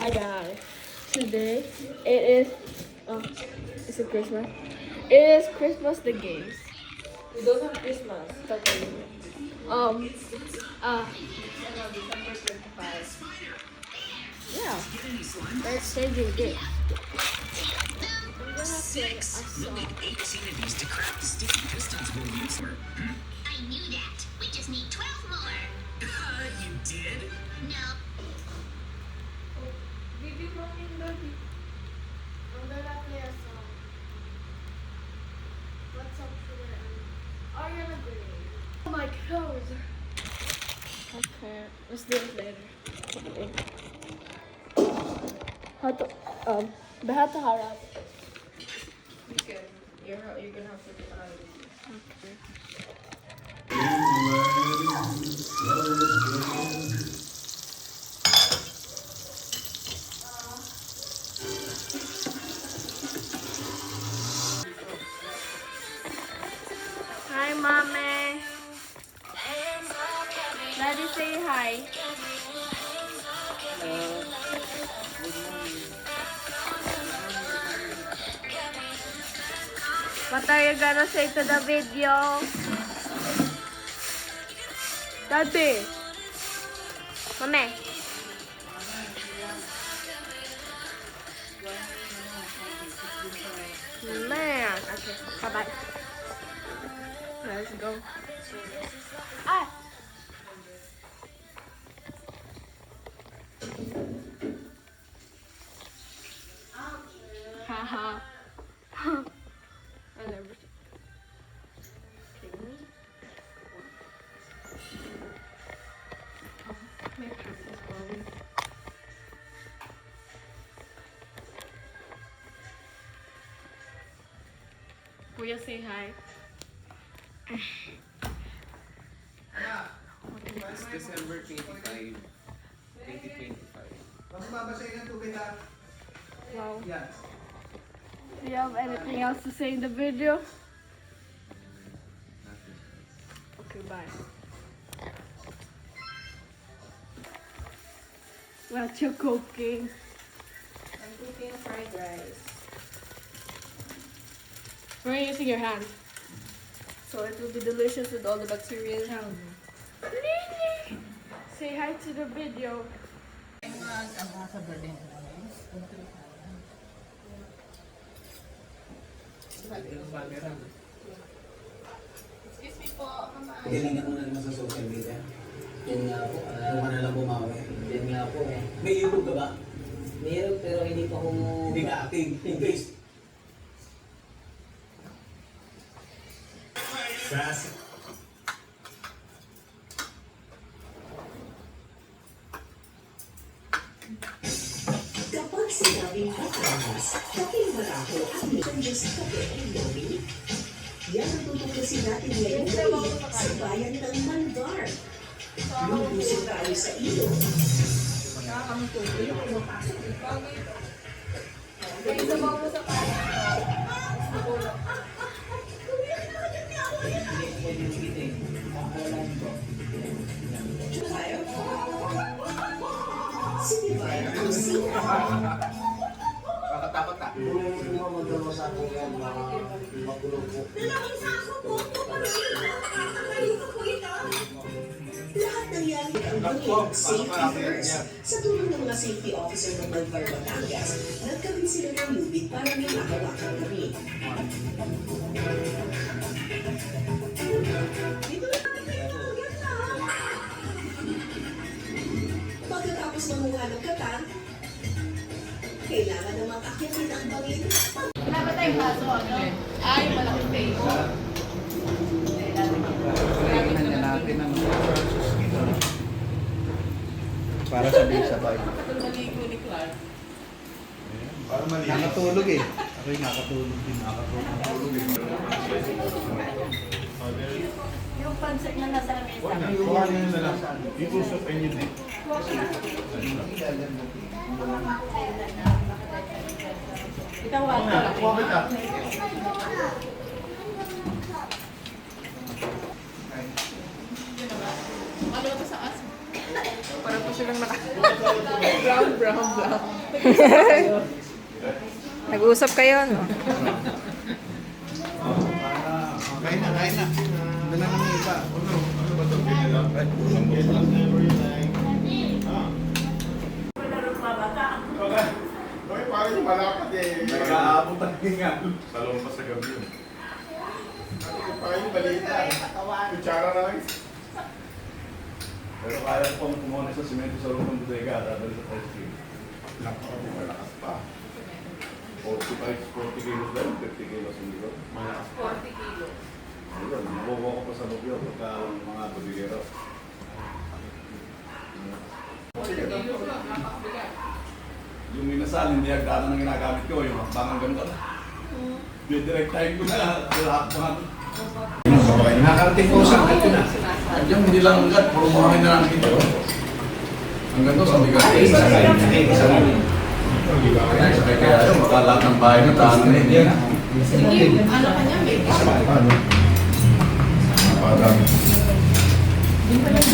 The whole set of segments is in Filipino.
Hi guys. Today it is it Christmas? It is Christmas the games. We don't have Christmas. Okay. Uh December 25. yeah. Let's changing this. I'm gonna play a song. 18 of these decrepit sticky pistons will use her. I knew that. We just need 12 more. You did? No. Baby morning baby. I'm gonna play a song. What's up for Ariana Grande. Oh my clothes. Okay, let's do it later. Okay. How to Behat harap. You can. You're gonna have to do it. Okay. Hi, mommy. Daddy, say hi. What are you gonna say to the video? Daddy. Mommy. Man. Okay, bye-bye. Let's go. Ah! Haha. I never. Will you say hi? It's December 25, 2025. Wow. Do you have anything else to say in the video? Okay, bye. What you cooking? I'm cooking fried rice. We're using your hand. So it will be delicious with all the bacteria. Say hi to the video. Excuse me po, mama. Galingan mo na naman sa social media. Yan nga po. Ano ka na lang bumawi. Yan nga po eh. May YouTube ka ba? Meron pero hindi pa ko... Hindi ka active. Guys. Kapag sinabing Batangas, kaping Barako at Mission Diyos Kape ay Yomi. Yan ang tutuklasin natin ngayon sa bayan ng Malvar. Lubusin tayo sa ilo. May sabaw mo sa kanin. Sinibayan ang sina. Makatakot ah. Magdalo sa ako yan, mga makulong po. Dalawang sako po, nakakalimutan po ito. Lahat ng yan ang bangin, safety first. Sa tulong ng mga safety officer ng Malvar, Batangas, nagkabit sila ng lubid para may makawakan kami. Dito na tayo, yan na. Pagkatapos manguha ng katan, kailangan namang akyatin ang bangin. Wala ba tayong baso, ano? Ay, malaking table. Kailangan na natin ang para sabay-sabay. Nakatulaligo ni Clark. Nakatulog eh. Ako'y nakatulog din. Yung pansip na nasa mesa. Dito sa penyo din. Itawag ko. Ano ba sa as? Para po sila Parang brown. Nag-uusap kayo, no? Kain na. Doon na naman iba. Okay, parang yung malapad eh. Nag-aabot ang hinga. Salong pa sa gabi yun. Parang yung balita. Kutsara na lang. Pero kaya ko pang kumuna sa simento sa loob ng bodega at dadali sa ice cream. Malakas pa. 40 kilos lang, 50 kilos hindi ko. Malakas pa. 40 kilos. Ayun, nakukuha ko pa sa loob yun pagka mga bodegero. Yung minasal, hindi agdaan ang ginagamit ko, yung hakbangan ganito. Didirektahin ko na lahat mga nakarating ko sa ito na. Yung hindi lang agad, puro buhangin na lang dito. Hanggang to sa bigat. Kaya yun, baka lahat ng bahay na tahanan na hindi. Ano kanya, may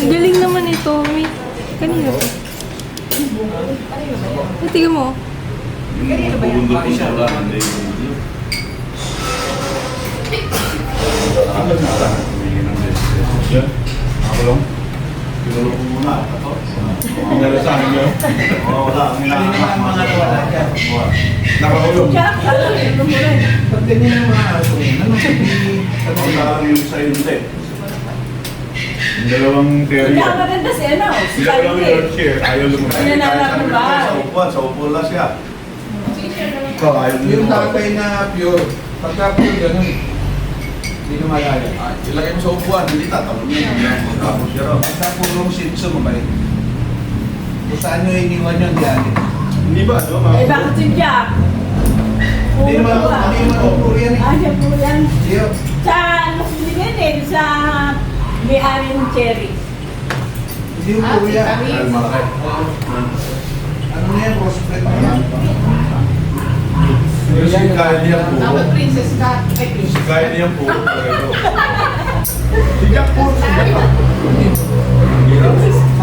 Galing naman ito, Tommy. Kanina to. Tingnan mo. Yung bundok ko sa wala, hindi yung bundok. Yan, ako lang. Pinulong ko muna. Ang gala sa akin yun. Oo, wala. Ang mga nawala dyan. Nakakulong. Pag ganyan yung mga aso, ano sabi? Ano yung sa hindi? Yung dalawang theory. Kaya maganda si ano, si Yung dalawang Kalite. Yorkshire, ayaw lumabas. Ay, nanarap mo ba? Sa upuan lang siya. Ayaw Yung lumabas. tatay na pure, pagka pure ganun, hindi na malaya. Ilagay mo sa upuan, hindi tatalon niya. Tapos siya raw. Basta purong sinso, mabait. Kung saan nyo iniwan yun, diyan. Hindi ba? No? Eh bakit si Jack? Hindi naman puro yan eh. Ah, siya po yan. Siya. Sa ano yan eh, sa may-ari ng cherry. Hindi yung puro yan. Ay, malaki. Ano na yan, prospect na yan. Si Kyle niya puro. Dapat princess ka. Ay, Si princess. Kyle niya puro talaga ito. Si Jack puro. Si Jack pa.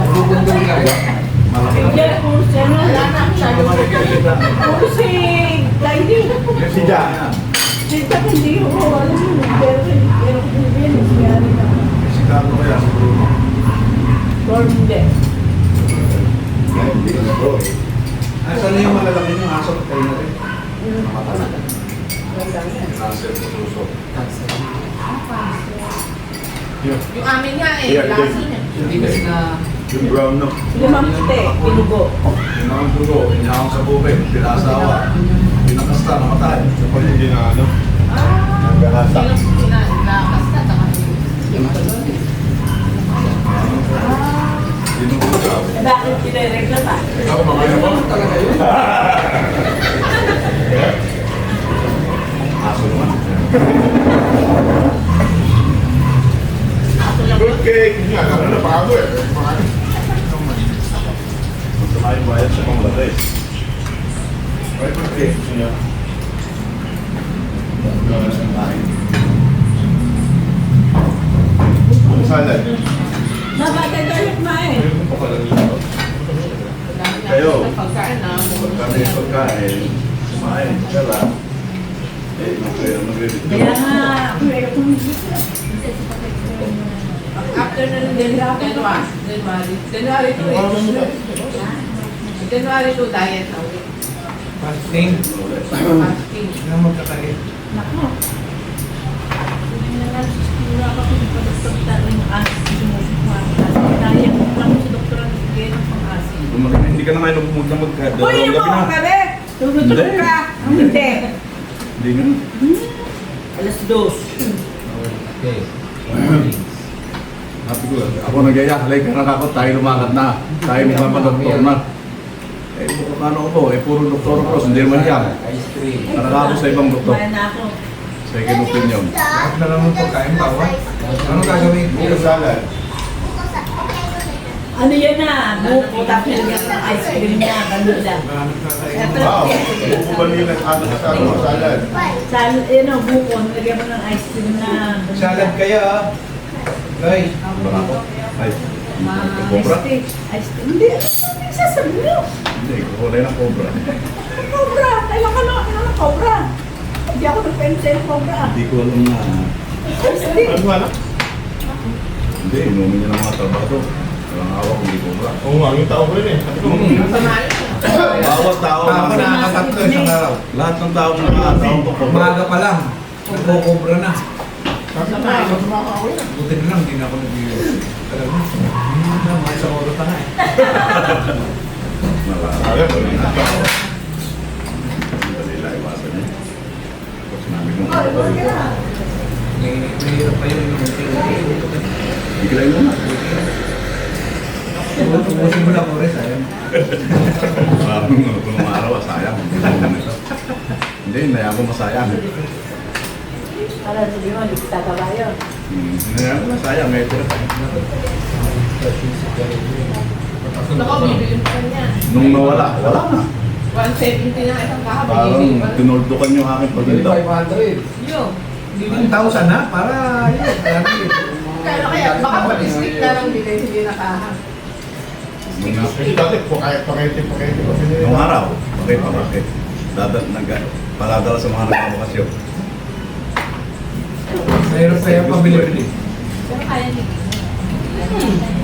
Puro bundol ka yan. Malaki. Si Jack po siya na. Wala na siya. Puro si Kylie. Si Jack. Si Jack hindi ko alam yun. Pero kung yun, si may-ari na. Si Carlo kaya si Bruno. Or hindi. Hindi na bro eh. Nasaan na yung malalaki yung aso at kayo na rin? Cancer sa suso. Yun. Yung amin nga eh, Yeah, lasi niya. Yung brown no. Limang puti, pinugo. Yung mga dugo, inyahang sa bubig, pinasawa, pinakasta, namatay. Kapag hindi na ano. Ah, Nagkahasa. lakas ka, taka. Dinubuga. Eh bakit pinaregla pa? Ikaw mamaya ba? Talaga yun. Aso naman. Good cake. Nga, ano na bago eh. Tumayin bayad sa Bangladesh. Ay, good cake. Siya. Ang salad. Nabatay tayo kumain. Kayo. Pagkain na. Kami pagkain, kumain, kala. Eh, magre-review. Kaya nga, After na ng January 2 eh. January 2 diet na ulit. Fasting. Fasting. Ano mo kakain? Nako. Hindi na lang siguro ako kung pagdoktor yung asin sumusukuha. Dahil ako lang sa doktor ang bigay ng pang-asin. Hindi ka na ngayon magkada. Uy, yung mga kabe! Tumutok ka! Hindi. Hindi nga. Alas 2. Okay. Happy ko. Ako nagyaya, halay ka na ako, tayo lumakad na. Tayo magpapadoktor na. Eh, ano ko, puro doktor ko, hindi naman yan. Nakakako sa ibang doktor. Kumain na ako. Second opinion. Lahat na lang mo pagkain bawal. Ano gagawin? Bukas salad. Ano yan na? Buko, tapos nilagyan ng ice cream niya. Ganun lang. Wow. Buko ba nila ano sa salad? Buko, nilagyan mo ng ice cream na. Salad kaya ah. Guys. Ay. Ice cream. Hindi. Sasabi mo. Hindi, kulay ng cobra. Cobra. Kailan ka ng cobra? Hindi ako nag-pencil cobra. Hindi ko alam na. Ano ba na? Hindi, inumin niya ng mga trabaho. Walang hawak, hindi cobra. Oo nga, yung tao ko rin eh. Sabi ko, Bawat tao. Ako nakakatatlo isang araw. Lahat ng tao nakakataon ko cobra. Umaga pa lang. Nagkokobra na. sabi ko, sumaka ako yan. Buti na lang, hindi na ako nag-iwas. Alam mo, mga isang oras na nga eh. Ayun, wala na. Dali lang, iwasan niya. Tapos namin kung Mahirap pa yun. bigla yun na. Tubusin mo na ko rin, sayang. Parang kung araw, sayang. Hindi, hindi ako masayang. Para sabi mo, hindi kita kabayo. Hindi ako masayang, may pira tayo. Nakabibili mo pa niya. Nung nawala, wala na. 170 na isang Parang kakabili. tinuldukan yung aking pagdito. 500. Yun. 1,000 na, para yun. Kaya baka pag-stick na lang bili, hindi nakaha. Kasi dati, pakete. Nung araw, bakit? Paladala sa mga nagbabakasyon. Mayroon pa yung pabili-bili. Pero kaya niyo.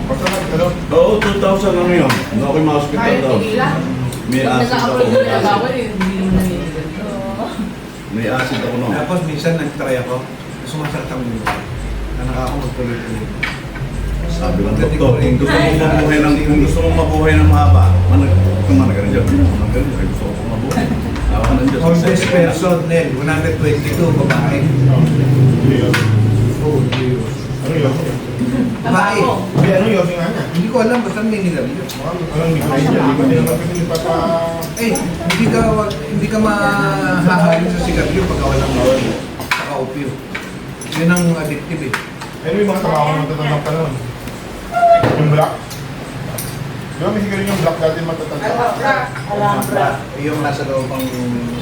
Basta ano? Oo, 2,000 lang yun. Hindi ako yung ma-hospital Kaya daw. tigilan. May Pag acid ako. nag-upload na nagawal, hindi mo nangingilan. May acid ako noon. Tapos minsan nag-try ako, sumasakit ang ulo. Nanak ako magtuloy-tuloy. Sabi ng doktor, kung gusto mong mabuhay ng mahaba, kung ano ganun dyan, gusto ko mabuhay. Ako ka nandiyan. Oldest person, Nel, 122, babae. Oh, Diyos. Ano yun? Babae. Hindi, ano yun? Yung ano? Hindi ko alam, basta may nilalyo. Anong hindi ko hindi ko din naman kasi hindi pa pa... Eh, hindi ka mahahalin sa sigarilyo pagka walang bawal. Saka opio. Yun ang addictive eh. Ano yung mga trabaho ng tatandang panahon? Yung black? Di ba may sigarin yung black dati matatanda? Alhambra. Yung nasa loob ang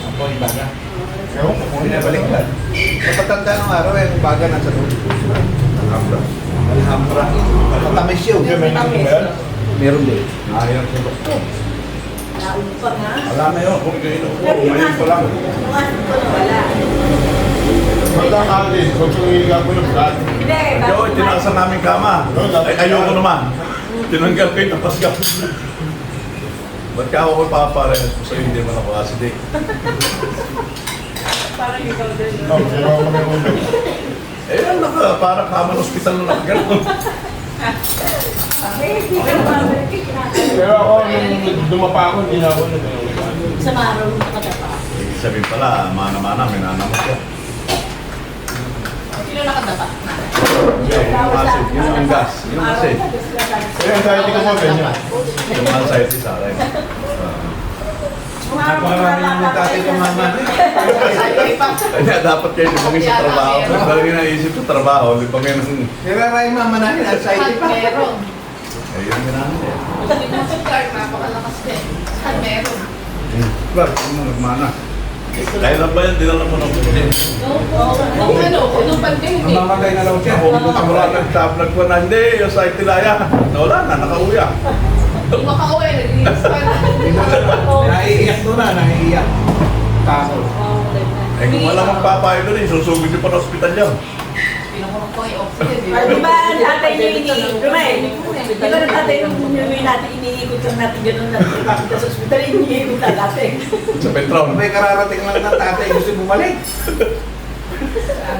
apoy, baga. Ewan ko kung Binabaliktad. Matatanda ng araw eh, yung baga nasa loob. Alhambra. Alhambra. Matamis yun. Hindi, may nangin ba yan? Meron din. Nahayang sa doktor. Nauna pa nga. Wala na yun. Kung kayo Pero yung ngayon pa lang. yung asin ko na wala. Maganda ka din. Huwag kong hiliga ko yung black. Hindi, Yo, tinasa namin kama. Ay, ayoko naman. Tinanggal ko yung napasgap. Ba't ka ako paparehas mo sa'yo, hindi man ako acid eh. parang ikaw din. No, pero ako may ulo. Eh, parang kaman hospital na nakagano'n. Hindi ka mabalik. Pero ako, nung dumapa ako, hindi na ako Sa maraw mo nakadapa. Ibig sabihin pala, mana-mana, may nanamot ka. Sino nakadapa? Yung acid, yun ang gas. Yun ang acid. Kaya anxiety ko po, ganyan. Yung anxiety sa akin. Naparami ng tatay ng mama. Kaya dapat kayo lumangin sa trabaho. Dahil naisip sa trabaho, di pa ngayon ang... Niraray mama namin, anxiety pa. Meron. Eh, yun ginano eh. Hindi mo si Clark, napakalakas din. Saan meron? Clark, ano nagmana? Kailan ba yan? Dinala mo ng puti. Kung ano, nung pandemic. Mamamatay na raw siya. Ako lang nag-tablag ko na, hindi, yung sa itilaya. Nawala na, nakauya. Kung makauwi, nag-iis pa na. Naiiyak doon na, naiiyak. Kaso. Eh kung wala magpapayo doon eh, susugod niyo pa na ospital yan. Pinukurong ko yung oxygen. Di ba ang tatay niya di ba ang tatay nung umuwi natin, iniikot lang natin gano'n natin ipakita sa ospital, iniikot na natin. Sa Petron. May kararating lang ng tatay, gusto bumalik.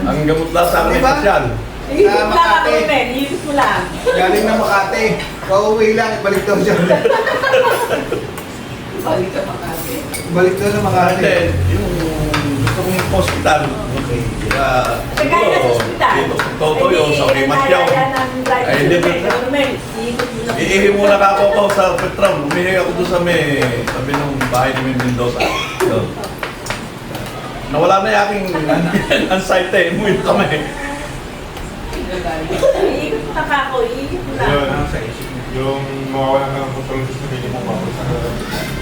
Ang gamot lang sa akin Diba? ay pasyal. Iikot lang ako, Makati. men, iikot mo lang. Galing na Makati. Pauwi lang, ibalik daw siya. Balik ka Makati. Balik daw sa Makati. Hindi, yung gusto kong hospital. Okay. Kaya na sa ospital. Toto yun, sa Rimasyaw. Ay, hindi ko. Iihi muna ka ako sa Petron. Umihi ako doon sa may, sabi nung bahay ni Mendoza. Doon. Nawala na yung aking anxiety. Umuwi na kami. Iikot mo na ka ako, iikot mo lang. Yun, yung mawawala ka ng kontrol sa sarili mo, papagsak ka.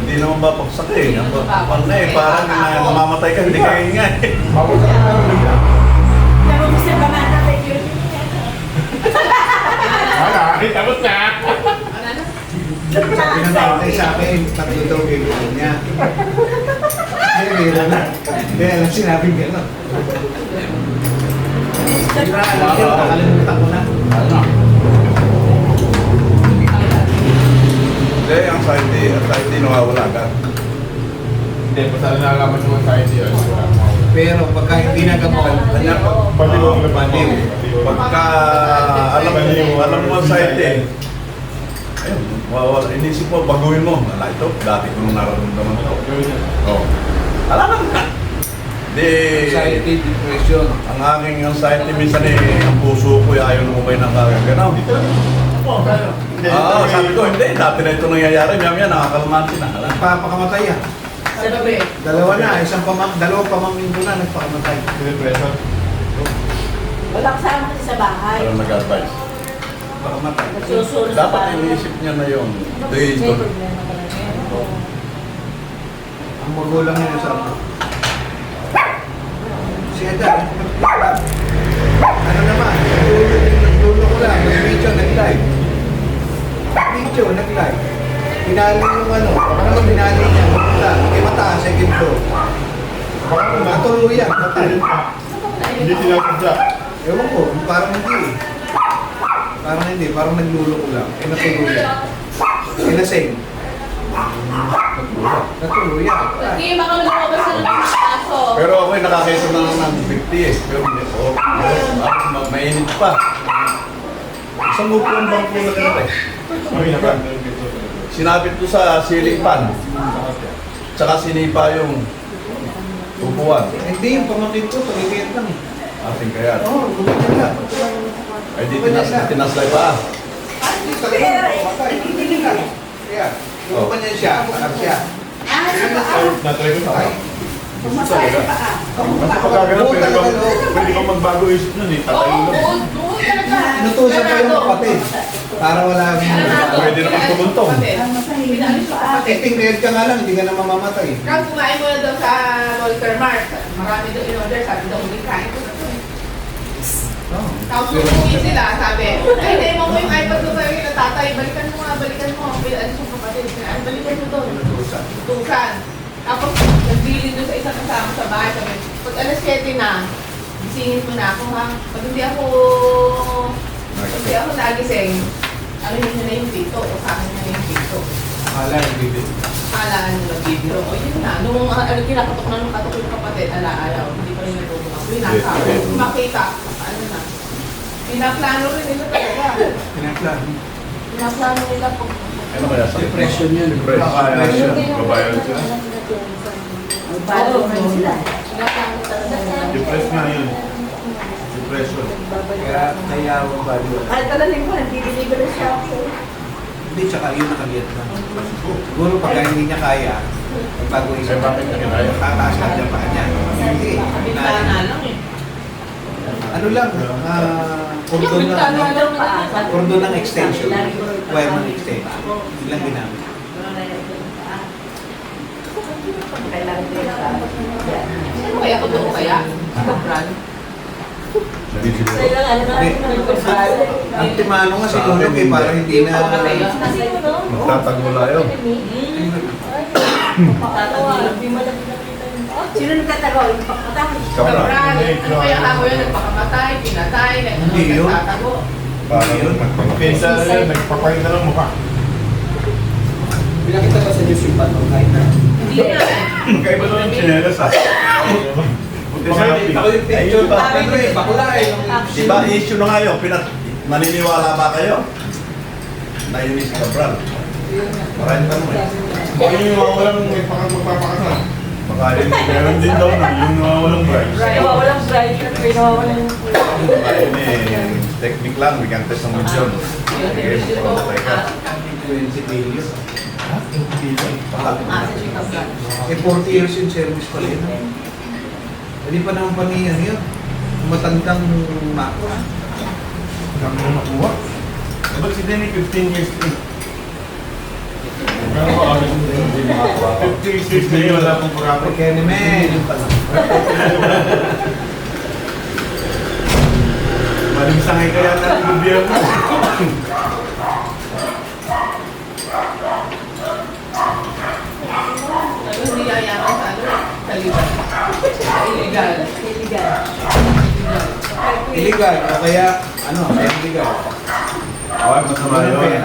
Hindi naman babagsak eh. Ang na eh, parang mamamatay ka, hindi ka ingay. Papagsak ka na bigla. Pero gusto ba nga tatay yun? Wala, tapos na! Ano na? Sabi ng tatay sa akin, 3 daw gagawin niya. Biro na. Kaya lang sinabing gano'n. Hindi na alam yun, nakalimutan ko na. Ano? Hindi, ang anxiety nawawala ka. Hindi, basta nalalaman naman tayo siya. Pero pagka hindi nagamot, Pati ko ang baliw. Pagka alam mo anxiety, ayun, wala, inisip mo, baguhin mo. Wala ito, dati ko nung nararamdaman ito. Oo. Alam naman. Di, Anxiety, depression. ang aking anxiety minsan ang puso ko ayaw lumubay ng kagaganaw. Sabi ko, hindi, dati na ito nangyayari, maya nakakalmanti na. Nagpapakamatay yan. Sa gabi. Dalawang pamangkin ko na nagpakamatay. Depression. Wala kasama kasi sa bahay. Ano nag-advise? Pakamatay. Nagsusulo sa Dapat bahay. iniisip niya na yung days May doon. problema ka lang ngayon. Ang magulang niya sa ako. Si Eda, ano naman, nagdulo ko lang, nag-video, nag-live. Video, nag-live. Pinali yung ano pinali niya, pupunta. Kaya mataas, second floor. Matuluyan, patay. Hindi sinasadya. Ewan ko, parang hindi eh. Parang naglulo ko lang. Eh, natuluyan. Kinasing. Natuluyan. Hindi, baka lumabas sila ng aso. Pero ako'y nakakita na ng 50 eh. Pero hindi ko, mainit pa. Isang upo ang bangko na ganito eh. Sinabit ko sa ceiling fan. Tsaka sinipa yung upuan. Hindi, yung pamangkin ko, pagigit lang eh. Ating kaya. Oo, gumagal lang. Ay di tinaslay pa. Hindi lang. Kaya, gumagal niya siya, parang siya. Na-try ko sa akin. Basta Oo, pagkagano, talaga, no? pwede kang magbago isip nun eh. Tatayo Oo, lang. buod talaga. Inutusan ko yung kapatid. Para wala Pwede naman tumuntong. Pinalis yung kapatid. Titingnan ka nga lang, hindi ka na mamamatay. Kaya kumain mo na daw sa Walter Mart. Marami daw in-order. Sabi daw, hindi kain ko na to eh. Tapos umuwi sila, sabi, ay, hindi mo yung iPad ko sa'yo na tatay, balikan mo nga, balikan mo. Pinalis yung kapatid. Ay, balikan mo to. Tutusan. Tapos, nagbilin doon sa isang kasama sa bahay. Sabi, pag alas 7 na, gisingin mo na ako ha. Pag hindi ako nagising, ano yun na yung dito, o sa akin na yung dito. Akala, hindi. Akala nyo nagbibiro. O yun na, nung kinakatok na nung katok yung kapatid, ayaw, hindi pa rin natutuwa. Pinaka, makita, ano na. Pinaplano rin nila talaga. Pinaplan. Pinaplano nila po. Ano kaya sa Depression yun. Depression. Babayan sila. Balo man sila. Pinaplano talaga. Depressed nga yun. Depression. Kaya ako balo. Kahit talalim ko, nagdi-deliver siya ako. Hindi, tsaka yun nakaliit na. Siguro pagka hindi niya kaya, bago isip, Bakit niya kaya? tataas lang niya pa niya. Hindi. Bintana lang eh. Ano lang, cordon Yung bintana lang. lang na Cordon ng extension. Wireman extension. Ilang ginamit. Kailangan din sa Ano kaya ko doon kaya? Sa brand? Ang timano nga siguro kay para hindi na... Magtatagula yun. Sino nagtatago? Yung pakatay. Sa brand. Ano kaya ako yun? Nagpakamatay, pinatay, Hindi yun. nagtatago. Parang Pinsa na yun, nagpapakita ng mukha. Pinakita ba sa news yung bato kahit na? Hindi na. Magkaiba doon yung chinelas ha. Ako yung picture ba? Ano eh, bakula eh. Diba, issue na nga yun. Naniniwala ba kayo? Nainis ka, Brad. Maraming tanong eh. Baka yung mga walang magpapakasal. Baka yun, meron din daw na yung walang brides. Walang bright at may nawawalan yung Ayun eh, technique lang, we can test ng milyon. Okay, magpapatay ka. 20 million. Asa siya ka brand. Eh, 40 years in service pala yun. Hindi pa naman paniyan yun. Matandang mako. Dami na nakuha. Ba't si Denny 15 years din? Pero ko amin hindi makakuha. 15 years na yun, wala akong pagkakot. Kaya ni Men, yun pala. Maling sangay kaya natin gobyerno. Illegal. Illegal, o kaya, ano, kaya illegal. Okay, masama yun.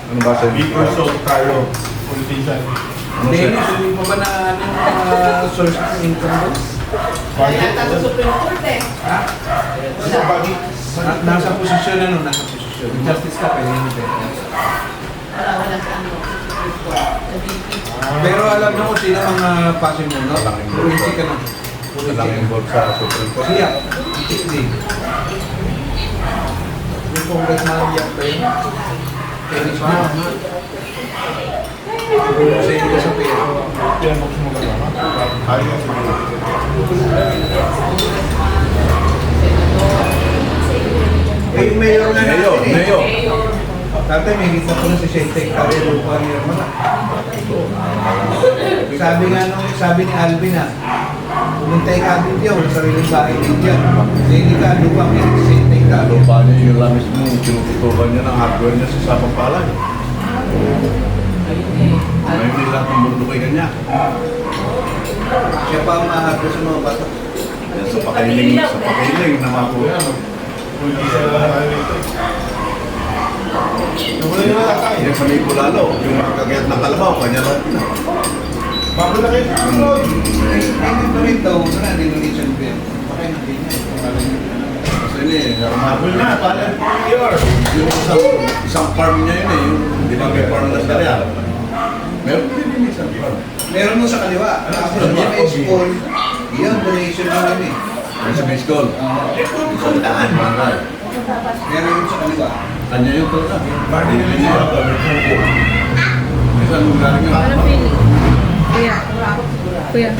Ano ba siya? Victor Soto Carlo, politician. Dennis, hindi mo ba na ano source ng income mo? Kaya yata sa Supreme Court eh. Ha? Sa bagi. Nasa posisyon ano, nasa posisyon. Justice ka, pwede hindi. Wala sa ano. Supreme Court. Sa BP. Pero alam mo kung sino mga passing mo, no? Purisi ka na. Walang involved sa Supreme Court. Siya, hindi. Yung congressman Yak pa yun. Dennis mo. Siguro sa inyo sa pera. Yan mo sumagalaman. Ayaw siguro. Eh, yung mayor na natin eh. Mayor. Tatay, may kita ko na si Shentek Kare, lupa niya naman. Sabi ni Alvin na, pumunta ka din diyan, wala sariling bahay din diyan. Hindi ka, lupa may Shentek Kare. Lupa niya yung lamis mo, tinututukan niya ng hardware niya sa Sapang Palay. May hindi lahat ng mundo kay kanya. Siya pa ang mahagdo sa mga bata. Yan sa pakiling na makuha. Wala yung nakakain. Yan sa may kulalo, yung makakagayat ng kalabaw, kanya lahat na. Bago na kayo. Ay, dito rin daw, na, denomination bill. Bakit hindi niya? Kasi ni, Bago na, pala. Mayor. yung isang farm niya yun eh, yung di ba may farm na siya. Meron din yung isang farm. Meron mo sa kaliwa. Tapos yung may school, yun, donation mo yun eh. Yung sa may school. Isang daan. Meron yun sa kaliwa. Kanya yung talaga. Party nila niya. Isang lugar nga. Kuya. Kuya.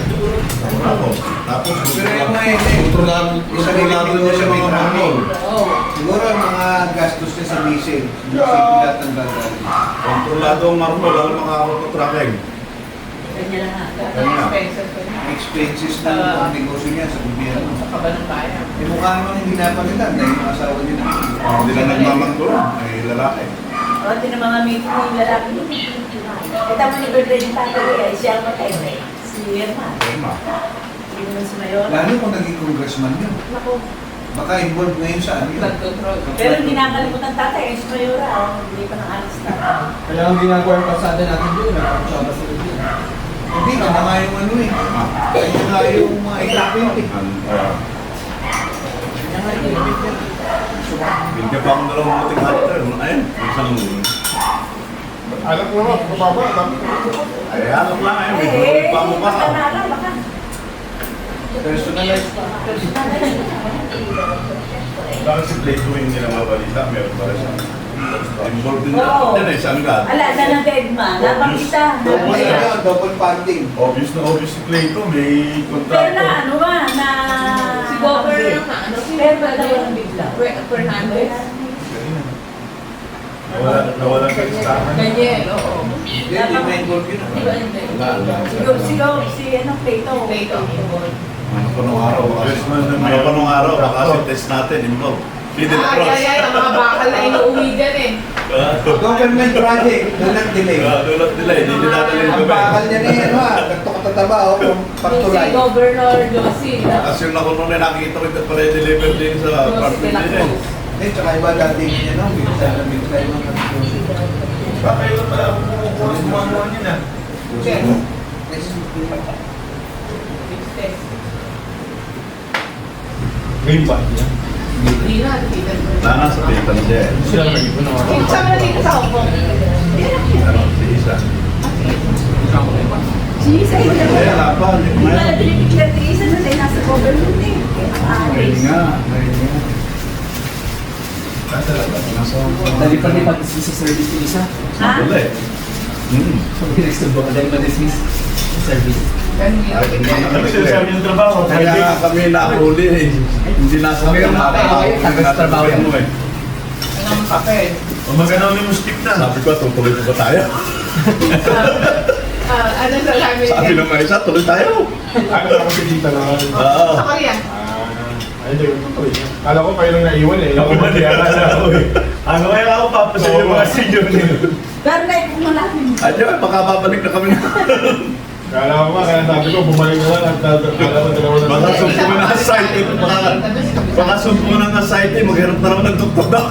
Tapos, Pero yung mga yun eh, kontrolado niya sa mga mamol. siguro ang mga gastos niya sa leasing. Leasing lahat ng bagay. Kontrolado ang marmol, ang mga auto-tracking. Expenses ng negosyo niya sa gobyerno. Sa kaba ng bayan. Eh mukha naman hindi napalitan dahil yung asawa niya na. Hindi na nagmamangkuro, ay lalaki. O, ito na mga meeting ng lalaki. Kita mo ni birthday ng tatay ay siya ang matay. Si Irma. Tama. Hindi naman si Mayor. Lalo kung naging congressman yun. Naku. Baka involved ngayon sa ano yun. Flood control. Pero hindi nakalimutan tatay ay si Mayor. Hindi pa nang alis na. Kaya ang ginagawa yung pasada natin doon, nakakasama sila doon. Hindi, kanya nga yung ano eh. Kanya nga yung mga equipment eh. Kanya nga yung equipment niya. Bigyan pa akong dalawang muting hunter. Ayun, isang... Alam ko naman, mababa. Ay, alam lang ayun. Eh, Pa mo ba? basta na alam, baka. Personalized pa. Bakit si Blake Wing nila mabalita? Meron ba siya? Involved din Oo. natin eh, saan ka? Ala, na ng deadma. Napakita. Double ano yun, double funding. Obvious na obvious si Clayton, may Pero kontrako. na ano ba, na... Si Governor na ano, si Pero dalawang bigla. Fernandez. Nawalan ka sa akin. Daniel, oo. Hindi, hindi ma-involved yun. Di ba hindi? Si ano, Plato. Plato. Ano pa nung araw? Ano pa nung araw? Baka si test natin, involved. Fidel Cross. Ay, ang mga bakal na inuuwi dyan eh. Government project, do not delay. Dulot nila, hindi dinadala yung Ang bakal niya na yan, ha? Ganito katataba, o, kung Si pagtulay. Governor Josie. Kasi yung nakuno na nakikita ko ito pala deliver din sa Josie apartment de la din eh. Cruz. Eh, tsaka iba dati niya, no? Minsan na minsan yung Baka yun pala ako kumuha niya na. Yes. Green ba? Hindi na, nakita mo. Nasa pitan siya eh. Siya lang nag-ipon ako. Saan mo dito sa Hong Kong? Ano, si Isa. Jeez, ay, Eh, wala pa. Hindi ko Hindi nga. na pinipicture ni Isa na tayo nasa government eh. Ngayon nga. Ngayon nga. Nasa labas. Nalipad-lipad sa service ni isa. Ha? Wala eh. Sabi next to baka dahil ma-dismiss sa service. Nagsasabi yung trabaho. Kaya kami nahuli eh. Hindi nasa Meron na kayo, tagas-trabaho yan. eh. Anong papel? O maganaw ni Mustik na. Sabi ko, tutuloy ko ba tayo? Ano sa sabi Sabi ng Marisa, tuloy tayo. Ano na ako si Tita na. Oo. Sa Korea. Ay, hindi. Tutuloy niya. Kala ko kayo lang naiwan eh. Ako ba niya? Ano kaya ako papasin yung mga senior nila? Pero like, kung malapit. Ay, baka babalik na kami. Kala ko nga, kaya sabi ko, bumalik na lang at kala ko dalawa na Baka sumpo na ang site. Baka sumpo na ang site. Maghanap na naman ng doktor daw.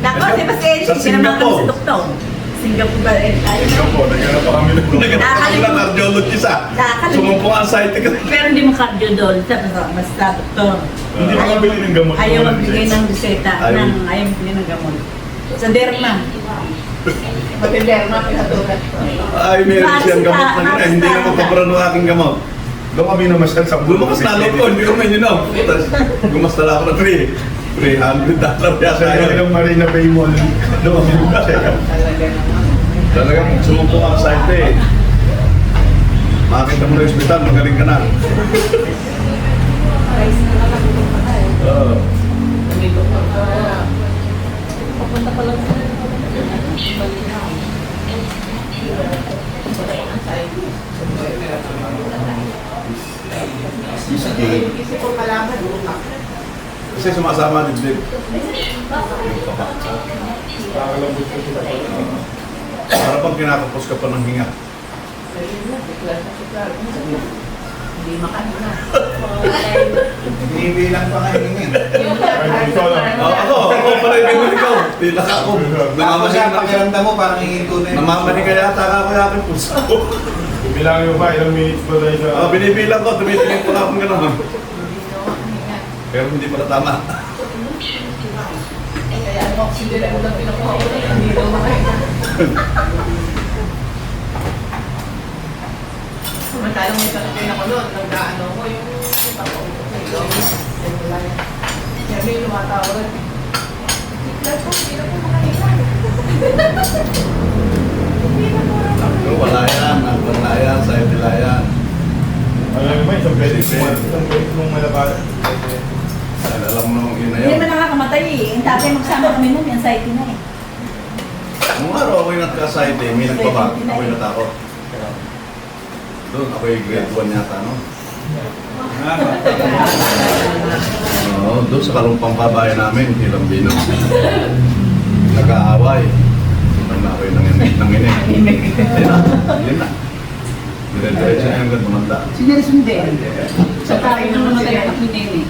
Nako, si Pasensya, Sa hindi naman kami Singapore. sa doktor. Singapore ba? Tayo. Singapore, naghanap pa kami ng cardiologist ah. Nakakalimutan. Sumumpo ang site ko. Pero hindi mo cardiodol, basta doktor. Hindi mo mabili ng gamot. Ayaw magbigay ng reseta, Ayaw. ayaw magbigay ng gamot. Sa derma. Matiderma, pinatulat. Ay, meron siyang gamot na gano'n. Hindi na magpapara ng aking gamot. Doon kami namaskal sa Lumakas na loob ko, hindi ko maninom. Gumas na lang ako ng $300 yata Sa yun. ilang Marina Bay Mall. Doon kami nag-check up. Talaga naman. Talagang sumumpo ang site eh. Makakita mo na yung hospital, magaling ka na. Oo. Tumito pa ka. Papunta pa lang sa Isip ko malaman, utak. Kasi sumasama din din. Nakakalabot ko sila. Para bang kinakapos ka pa ng hinga. Hindi makano na. Binibilang pa kayo ngayon. Ay, ikaw lang. Ako pala yung binuli ko. Tila ka ako. Tapos Namamanig siya, na. pakiramdam mo parang hihinto na yun. Namamanig ka yata ka ako yung aking puso. Bilangin mo ba, ilang minutes ba tayo sa... Binibilang ko, tumitingin ko na akong gano'n. Pero hindi pala tama. Kaya ano, hindi na ulang pinakuha ko. Hindi daw makahinga. Samantalang may sakit ako noon, nag-ano ko yung papaupo ko yung kaya may lumatawag. Bigla ko, hindi na po makahinga. Pero wala yan, wala yan, sa'yo nila yan. Alam mo ba, isang beses mong malabanan. Dahil alam mo nung yun na Hindi yun. naman nakakamatay eh. Yung tatay magsama kami nun, yung site na eh. Nung araw ako'y nagka-site eh, may nagbaba, ako'y natakot. Doon, ako'y grade 1 yata, no? Oo, doon sa kalumpang pabayan namin, Hilambino. Nag-aaway. Doon na ako'y nanginig. Yun na. Dire-diretso na yung ganda tumanda. Sinusunde. Sa tayo nung namatay ang pakinini.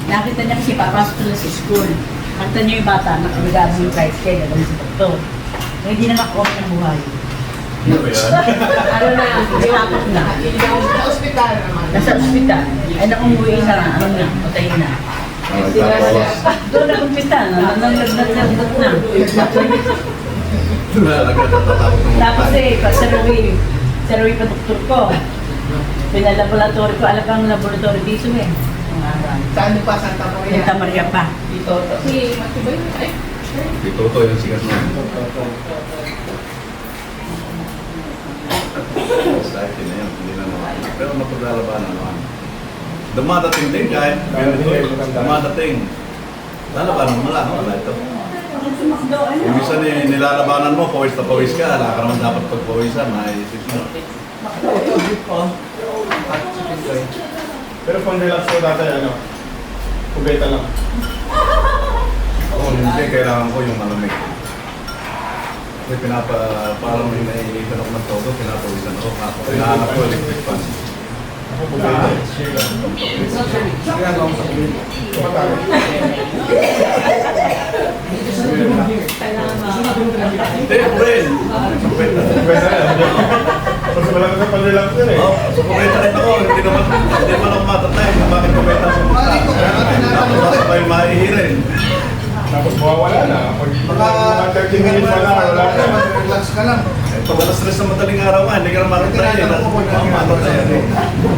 Nakita niya kasi papasok na sa school. Nakita niya yung bata, nakagagano yung flight schedule, alam sa doktor. Hindi na nakakopi ng buhay. Ano ba yan? Ano na, Tapos na. sa ospital naman. Nasa ospital. Ay nakumuwi na, ano na, patay na. Nagtapawas. Doon na kumpitan, nagdagat na. Doon na nagtatakot ng Tapos eh, pag sa Rui pa doktor ko. Pinalaboratory ko, alam kang laboratory dito eh. Ang araw. Saan pa, Santa Maria? Santa Maria pa. Dito. Si Matibay, ay, Ito to yung sikat na. Sa akin na yan, hindi na naman. Pero mapaglalabanan naman. Dumadating din kahit dumadating. Lalabanan mo lang, wala ito. Yung isa nilalabanan mo, pawis na pawis ka, wala ka naman dapat pagpawisan, naisip mo. Pero pang relax ko dati, ano, pugayta lang. Ako hindi, kailangan ko yung malamig. Kasi parang may naiinitan ako ng todo, pinapawisan ako. Pinahanap ko electric fan. Ako pugayta. Kaya ako sa kulit. Kapatari. Hindi, friend. Pugayta yan. Kasi malakas na pang relax din eh. Oh, sa pugayta rin ako, hindi naman ako matatay kung bakit pugayta sa mukha. Tapos nasa pa yung mahihirin. Tapos mawawala na. Pag 30 minutes pa na, wala na. Relax ka lang. Pag alas 3 na madaling araw nga, hindi ka na matatay. Matatay.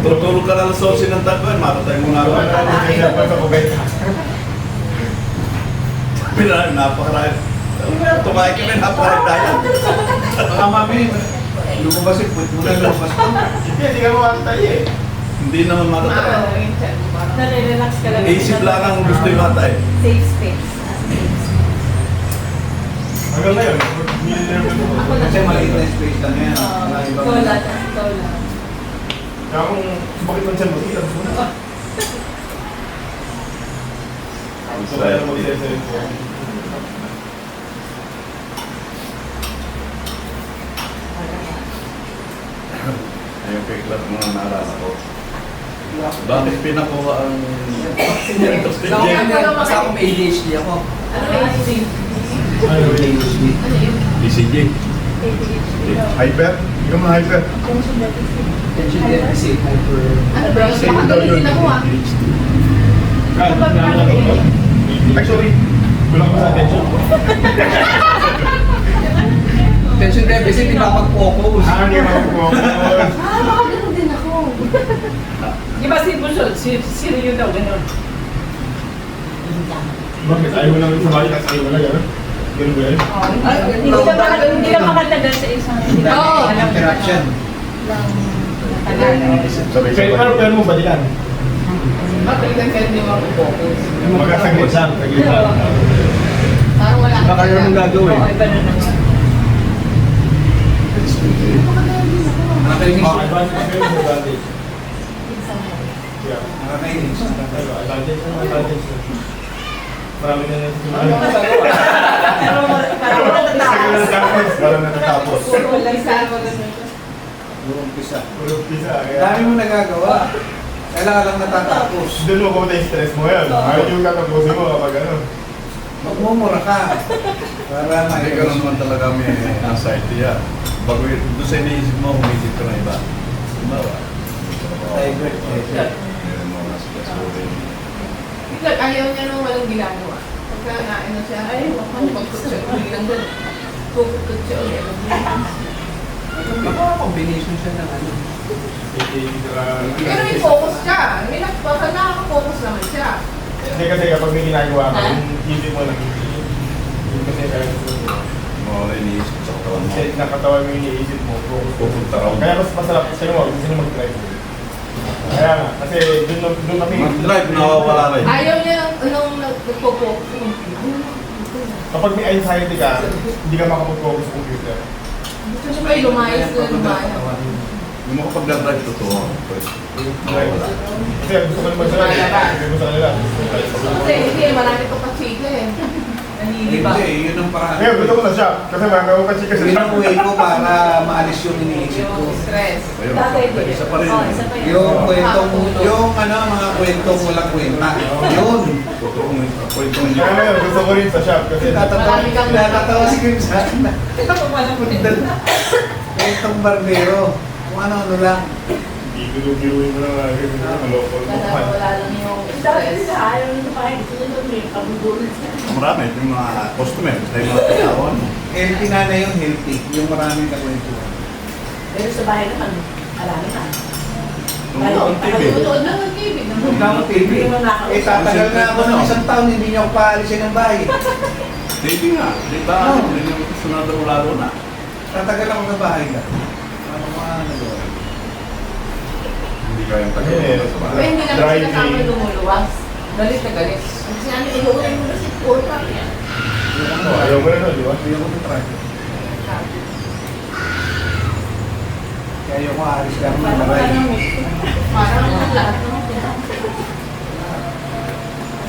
Tutulog ka na alas 11 ng tagwan, matatay mo nga ako. Wala na, hindi na pa sa pugayta. Napakarami. Tumahay kami, napakarami tayo. Baka mami, lumabas eh. Pwede mo na lumabas ko. Hindi ka mamatay eh. Hindi naman matatay. maano yung chan mo. Parang Nare-relax ka lang. Isip lang ang gusto yung matay. Safe space. Hanggang ngayon, nilinerve ko. Kasi maliit na space lang yan. Wala ibang- Tola. Kaya kung bakit man siya mag-ilang muna. So kaya mag-ilang po. Ayun peklat mga naalala ko. Bakit pinakuha ang... Basta ako may ADHD ako. Ano yung AC? Ano yun? Ano yun? BCG. Hyper? Ikaw mga hyper. Attention deficit, hyper... Ano ba yun? Baka gamitin ako ah. Actually, kulang ko sa attention. Attention deficit, di makapag-focus. Hindi ako. Baka ganun din ako. Di ba si Busol? Sino yun daw, gano'n? Bakit? Ayaw mo lang sumali kasi ayaw mo lang gano'n? Ganun ba yan? Hindi ka makatagal sa isang... Oo. Interaction. Pero mo ba diyan? Mapilitan ka hindi mo focus. Magkasaglit lang. Saglit lang. Parang wala ka. Baka yun ang gagawin. Oo, iba na naman. Nakakainis. Advantage. Yeah. Nakakainis. Advantage. Marami na yung Parang natatapos. Umpisa. Umpisa. Dami mo nagagawa. Kailangan lang natatapos. Doon mo kung yung stress mo yan. Ayaw yung tatapusin mo kapag ano. Magmumura ka. Para Hindi ka naman talaga may anxiety yan. Bago yun, doon sa iniisip mo, umisip ka na iba. Diba? Divert. Meron mo na stress mo rin. Biglang ayaw niya nung walang ginagawa. Pagka naano siya, ay, pagkut siya, uli lang doon. Pagkut siya ulit. Baka combination siya ng ano. Pero may focus siya. May pagka nakaka-focus naman siya. Hindi kasi kapag may ginagawa ka, yung isip mo lang. Yung kasi kaya Mga wala iniisip sa katawan mo. kasi nakatawan mo yung iniisip mo. Pupunta raw. Kaya mas masarap sa'yo mo, gusto nyo mag-drive. Kaya nga, kasi doon kami. Mag-drive, nawawala rin. Ayaw niya nung nagpo-focus. Kapag may anxiety ka, hindi ka makapag-focus sa computer. Gusto siya may lumayas na lumayas. Yung makapag-drive, totoo. Nawawala. Kasi gusto ko naman sila, hindi ko sa kanila. Kasi hindi, marami pa pa chika eh. Naniliba. Hindi, yun ang paraan. Kaya gusto ko na siya, kasi marami ako ka-chika sa Yun ang way ko para maalis yung iniisip ko. Yung stress. Ayun, Tatay din. isa pa rin. Oo, isa pa yun. Yung kwentong, yung ano, mga kwentong walang kwenta. Yun. Totoo mo yung kwentong Kaya yun. ngayon, gusto ko rin sa shop kasi Natatawa si Kim sa akin. Ito pa pala po nito. Kwentong barbero. Kung ano lang. ginugiruin mo lang lagi, maloko mo. Kasi wala lang yung stress. Ayaw nyo pa, gusto nyo may kabugulan. Marami, yung mga customer, tayo mga katawan. Healthy na na yung healthy. Yung maraming kakwentuhan. Pero sa bahay naman, alami na. Ano, ang TV. Nanonood lang ng TV. Magkano TV? Eh, tatagal na ako ng isang taon, hindi niyo ako paalisin ng bahay. TV nga, di ba? Hindi naman kasunod ang lalo na. Tatagal ako sa bahay ka. Ano mga nagawa? Hindi kayang tagal sa Pero bahay. hindi naman Driving. sinasama lumuluwas. Galit na galit. Kasi ano, inuulit mo na si Porta. Oh, ayaw mo na nun, di ba? Hindi ako try. Kaya yung aalis lang ng bahay. Parang ang lahat ng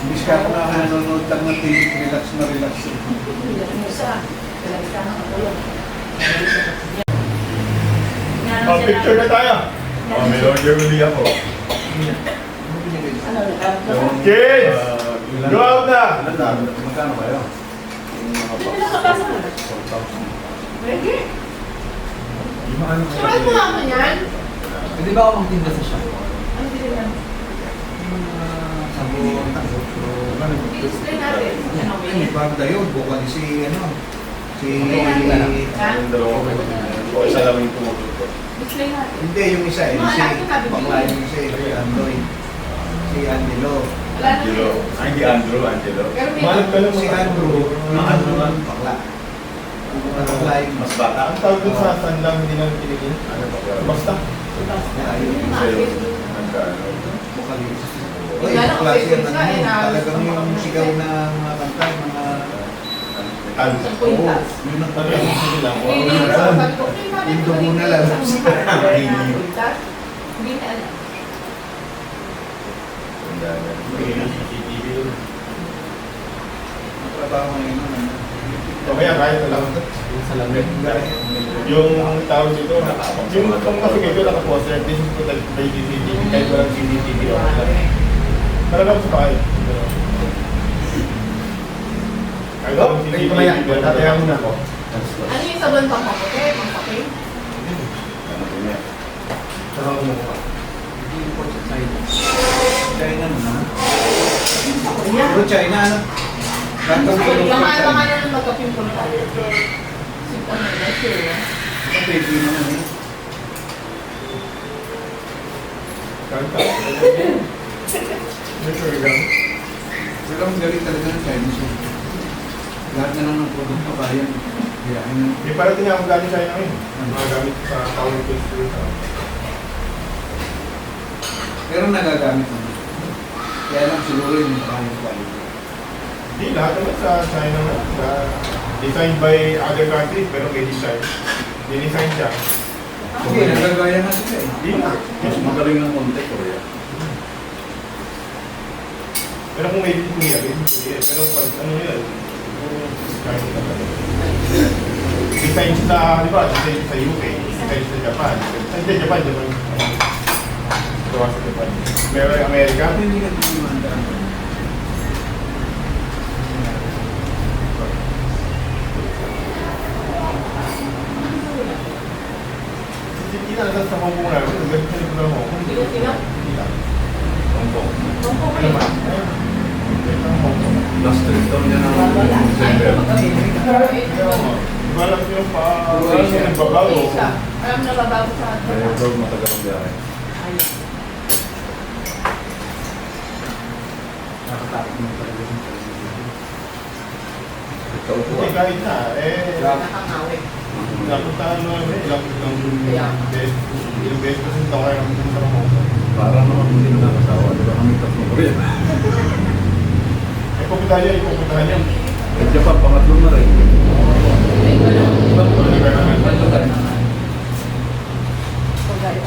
Imbis ka ako na nanonood lang ng TV, relax na relax. Oh, picture na tayo. Oh, may order uli ako. Kids! Go out na! Magkano kayo? Surat mo ako niyan. Hindi ba ako magtinda sa shop? Ang tinilan. Sabon, I-display natin. Ay, banda yun. Bukal si, ano, si... Yung dalawa ko. O isa lang yung tumututo. Display natin. Hindi, yung isa eh. Mga Si, anak ko sabi bakla ko. yung isa eh. Si Andoy. Si Angelo. Wala na. Angelo. Ay, hindi Andrew, Angelo. Pero may Malap ka lang Si Andrew. Ano naman? Bakla. Bakla yung Mas bata. Ang tawag dun sa sanlang hindi namin pinigil. Ano ba? Basta. ayun. Sa'yo. Magkano? Bukalis. Yung Oy, anak ko, klase yan. Facebook Ano, nga, eh, talagang naalis yung ako. sigaw na mga kanta, mga... Ano? Sa kwintas. Yun ang Ano yung gusto nila? Hindi na sabi ko, "Okay, mami, Yung dugo na lang. isang kwintas." Hindi na alam. Trabaho ngayon. Ano? O kaya kahit na lang. Sa lamig. Yung tawag dito, yung itong kasi ito nakaposter, this is protected by CCTV, kahit walang CCTV o wala. Talagang sa bahay. Kahit walang Ay, mamaya. CCTV, Tataya muna ako. Ano yung sabon pang kapote? Pang kape? Sarang mo ka. Hindi import sa China. China na. Pero China, ano? Baka na nung magka-pimple ka. Sipon na yun, sure. Pwede naman eh. Kanta. May program. Pero ang galing talaga ng Chinese. Lahat na lang ng produkto bayan. Kaya ano. May parating akong galing sa'yo namin. Mga gamit sa power tools ko. Pero nagagamit naman. Kaya lang siguro yung maraming quality. Hindi, lahat naman sa China na. Designed by other countries, pero may design. Dinisign siya. Hindi, nagagaya nga sila eh. Hindi na. Mas magaling ng konti, Korea. Pero kung may niya, pero pag ano yun, China talaga. Design siya sa, di ba, design sa UK, design sa Japan. Hindi, Japan. Gawa sa Japan. Pero Amerika, Hindi ka tumimanda. hindi na nasa sa Hong Kong na. Ganito sa likod ng Hong Kong. Sino? Hindi na. Hong Kong. Hong Kong Ano eh. ba? Ito ang Hong Kong. Last trip daw niya ng December. Di ba alam niyo pa, wala siya nagbabago. Alam na babago sa Kaya bro, matagal ang biyahe. Nakakatakot mo talaga yung Ikaw po Hindi kahit na, Nakangawi. napuntahan mo namin, ilang Kaya. beses kasi ito kayo namin sa Hong Kong. para naman hindi na nakasawa. Di ba kami tatlong Korea? Pupuntahan niya. Sa Japan, pangatlo na rin.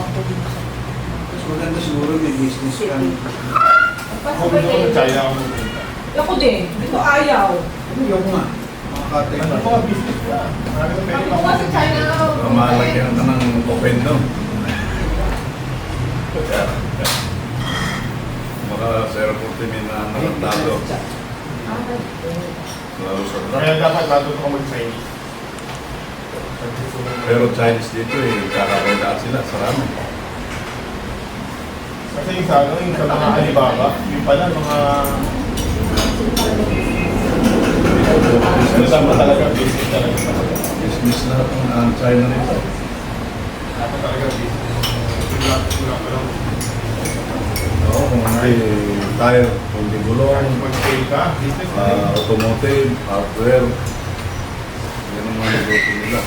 Mas maganda siguro may business ka. Kung gusto ko sa China ako pupunta. Ako din. Ito ayaw. Ano yung nga? Mga katay. Ano po, business ka. Marami ka pwede Kung sa China, Ang malaki ang tanang open daw. Maka sa airport may narantado. Lalo sa Kaya truck. dapat matuto ka mag-Chinese. Pero Chinese dito eh, kakabanda sila, sarami. Kasi yung sa ano, yung sa mga Alibaba, yung pala mga... Ano dapat talaga, business talaga. Business lahat ang China nito. Dapat talaga business. Wala pa lang. Oo, kung may tire, kung di gulong, Mag-sale ka, business na rin. automotive, hardware. Yan ang mga negosyo nila.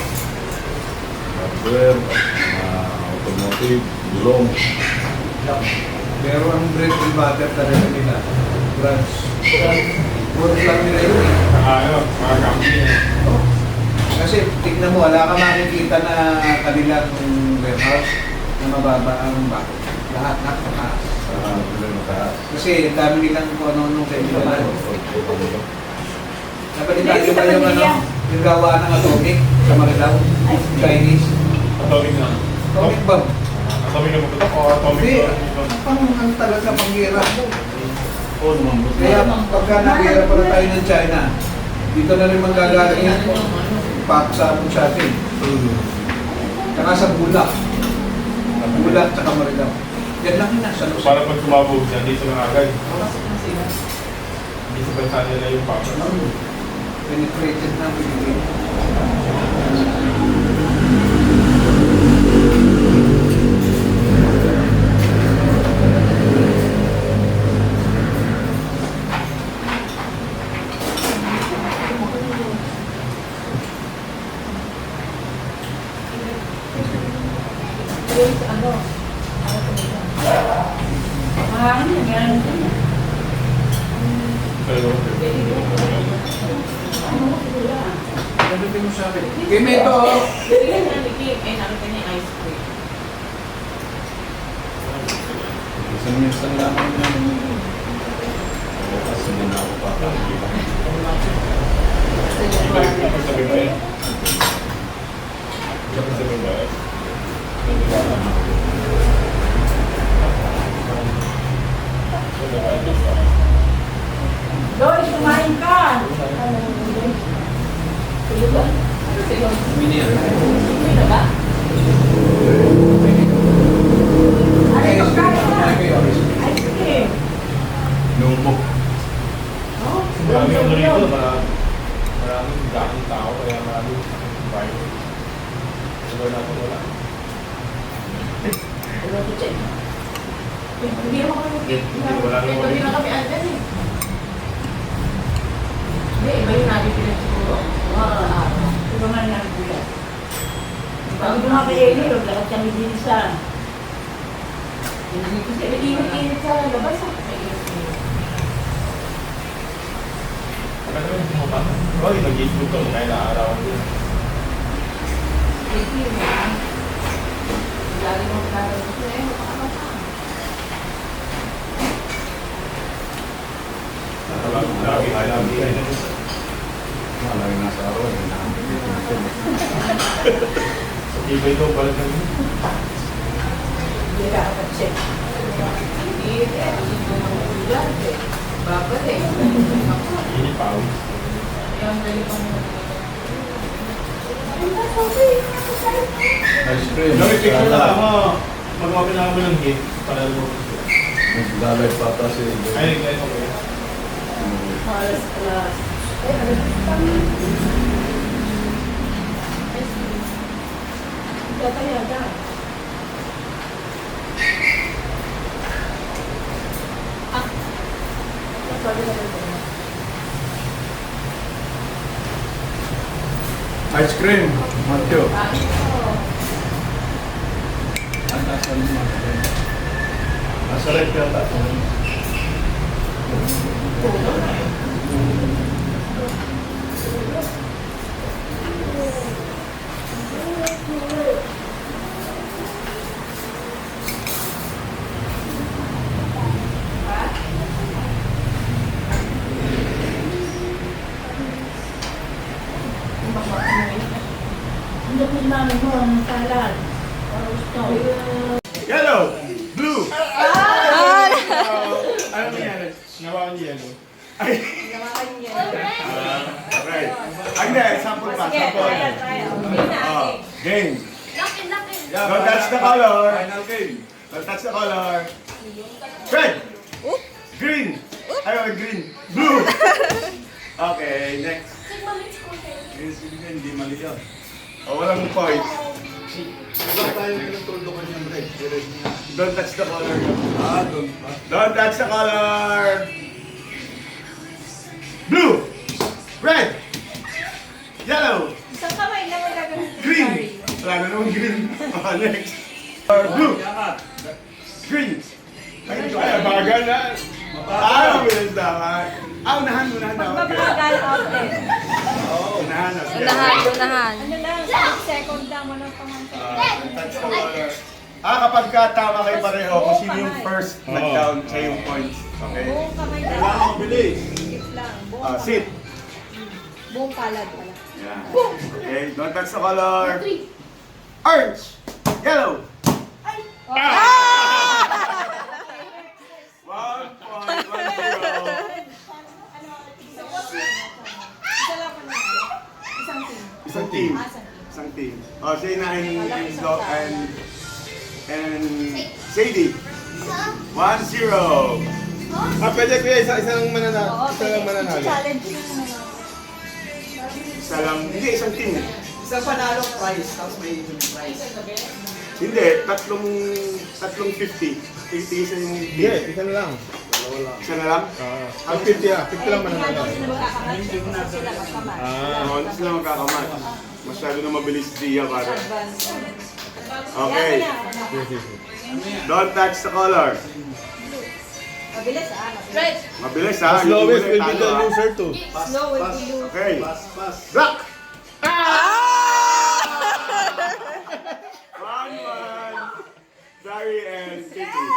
Hardware, automotive, gulong. Pero ang bread and butter talaga nila. Branch. Work lang nila yun eh. Ano, mga company. Kasi tignan mo, wala ka makikita na kanilang warehouse na mababa ang bakit. Lahat nakataas. Sila mataas. Kasi ang dami nilang kung ano-ano kailangan. Napalitan nyo ba yung ano, yung gawa ng atomic sa Marilao? Chinese. Atomic na. Atomic bomb. Atomic na magtutok o atomic Hindi, na? ang talaga panghirap. Oo naman bro. Kaya pagka naghirap pala tayo ng China, dito na rin manggagaling yung pakasabog sa atin. Tsaka sa Bulak. Bulak tsaka Marilao. Yan lang yun nasa Luzon. Para pag sumabog siya, dito na agad. Hindi sa bansa nila yung papa. Penetrated na Pilipinas. Mahangin na meron din. Pero, Ano din mo sa akin? Kimeto! Isang minsan lang ako yan. Kasi hindi na ako papakita. Ibig sabihin ba yan? Ibig sabihin ba yan? Lois, kumain ka! Mini yan. Hindi na ba? Ano yung pagkain ka? Ice cream. Numbok. Oh, Maraming ano rito, maraming daming tao, kaya maraming virus. Diba natin wala? Ano to, Chen? Hindi ako kami. Wala naman. Hindi na kami andyan eh. Hindi, iba yung natin pinagsiguro. Iba nga na ang bulat. Pag ito nga kay Eli, lakad kami din sa... Kasi init-init sa labas ah. Kasi yung pumunta, diba yung nag-Facebook to, kaya naarawan din. Hindi na. Lagi mo kakaroon ko eh. Makakapasa. Lagi. Malaki nasa araw. Iba ito pala sa inyo. Hindi ka kapag check. Hindi eh. Hindi mo ulan eh. Babad eh. Init pawis. Yung dali pang Ice cream. Gawin picture na ako. Mag-open na ako ng gift para mo. Naglalay pa ata si... Ay, ganito ko yan. Malas class. Tataya ka. Ice cream. Matyo. Nasa red ka ata. Hindi po namin mo ang salad. Para gusto. Yellow! Blue! Ano nangyari? Nawakan niya yellow. Ay! Okay. Ay, hindi. Sample pa. Sample. Game. Don't touch the color. Final game. Don't touch the color. Red! Green! Ayaw, green. Blue! Okay, next. Hindi mali yan. Oh, walang point. Wala tayo pinagtuldukan yung red. Red niya. Don't touch the color. Doon pa. Don't touch the color. Blue! Red! Yellow! Isang kamay lang ang gagawin. Green! Wala na naman green. Next. Blue! Green! Ay, bagal na. Mabilis dapat. Unahan dapat. Magbabagal outlet. Unahan. Unahan. Ano lang, 5 second lang, walang pamantay. Touch the color. Kapag tama kayo pareho, kung sino yung first nag-down sa yung points. Okay? Buong kamay lang. Kailangan mabilis. Sit lang. Buong kamay. Sit. Buong palad pala. Yeah. Okay, don't touch the color. Orange. Yellow. One point, 1-0. Isa lang pa naman. Isang team. Isang team. Isang team. Isang team. Oh, siya na and Sadie. 1-0. Pwede kuya, isa lang mananalo. Isa lang mananalo. Challenge yun naman. Isa lang, hindi, isang team. Isang panalo prize, tapos may prize. Hindi, tatlong 50. Isa yung Hindi, isa na lang. Isa na lang? Ang 50 ah. 50 lang mananalo. Hindi sila magkakamat. Masyado na mabilis siya para. Okay. Don't touch the color. Mabilis Red. Mabilis ha. Slowest will be Talo, the ha? loser too. Slow will be loose. Okay. Pass. Black! 1-1. Zari and Katie.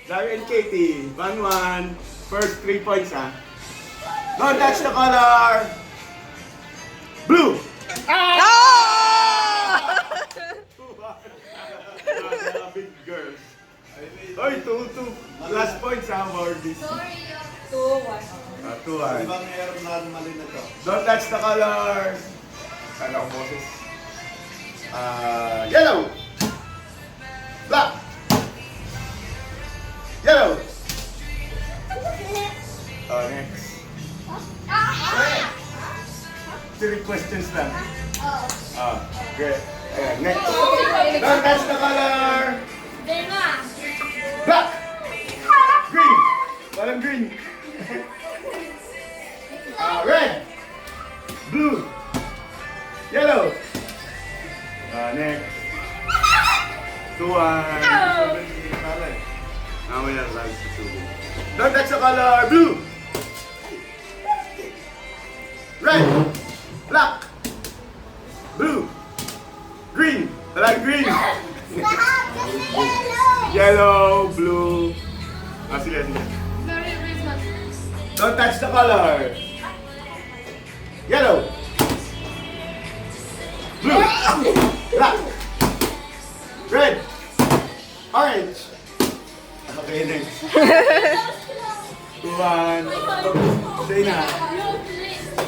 Zari and Katie. 1-1. First 3 points ha. Don't touch the color. Blue! Big girls. Oy, 2-2. Last points ha, Morbius. Sorry. 2-1. 2-1. Diba mayroon na mali na to? Don't touch the color. Kala ko boses. Yellow. Black. Yellow. Next. Three questions lang. Great. Ayan, next. Don't touch the color. Black. Green. Walang green. Red. Blue. Yellow. Next. 2-1. Mamaya lang sa subo. Don't touch the color. Blue. Red. Black. Blue. Green. Walang green. Yellow. Blue. Sige. Merry Christmas. Don't touch the color. Yellow. Blue. Black. Red. Orange. Okay, next. 2-1.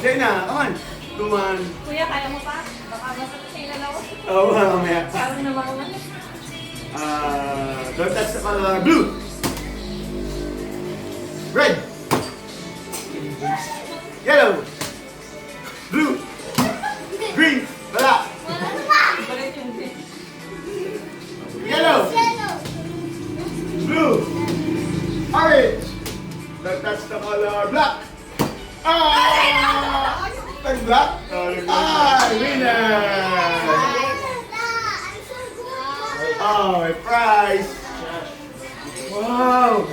Shayna, come on. 2-1. Kuya, kaya mo pa? Baka masakit na ako. Oh, mamaya. Parang naman. Don't touch the color. Blue. Red. Yellow. Blue. Green. Wala. Yellow. Blue. Orange. Don't touch the color. Black. Tag black. Winner. Oh, a prize. Wow.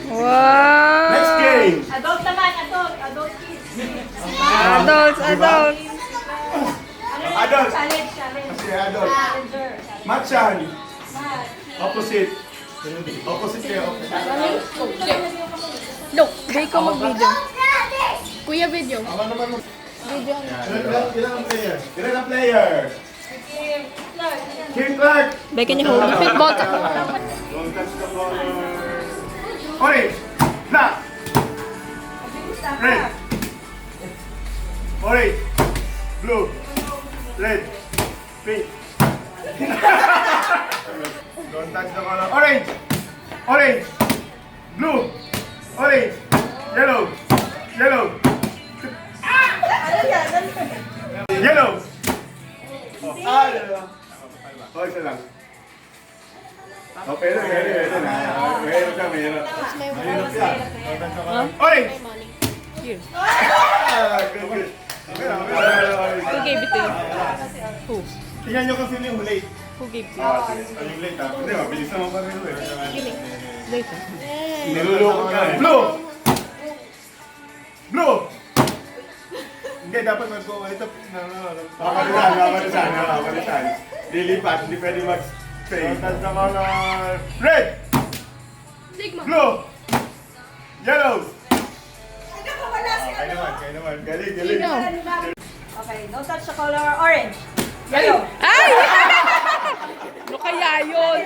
Wow! Next game. Adult naman, adult kids. Adults. Adult. Challenge. Kasi adult. Challenger. Matchan. Opposite. Opposite kayo. Look, hindi ko mag-video. Kuya, video. Ako naman mo. Video. Ilan ang player? Ilan ang player? Kim Clark. Beka niya hold. Fit bot. Don't touch the color. Orange. Black. Red. Orange. Blue. Red. Pink. Don't touch the color. Orange. Orange. Blue. Orange. Yellow. Yellow. Yellow. Yellow. Oh, isa lang. Oh, pero na. Meron ka. Mahirap ka. Orange. Here. Good. Who gave it to you? Who? Tingnan nyo kung sino yung late. Who gave it to you? Yung late ha? Hindi, mabilis naman pa rin Give me. Later. Niluloko ka eh. Blue! Blue! Hindi, dapat mag-go. Ito, papalitan. Lilipat, hindi pwede mag-stay. Sa mga red! Sigma. Blue! Yellow! Kayo naman. Galing. Okay, don't touch the color. Orange. Yellow. Ay! Ano kaya yun?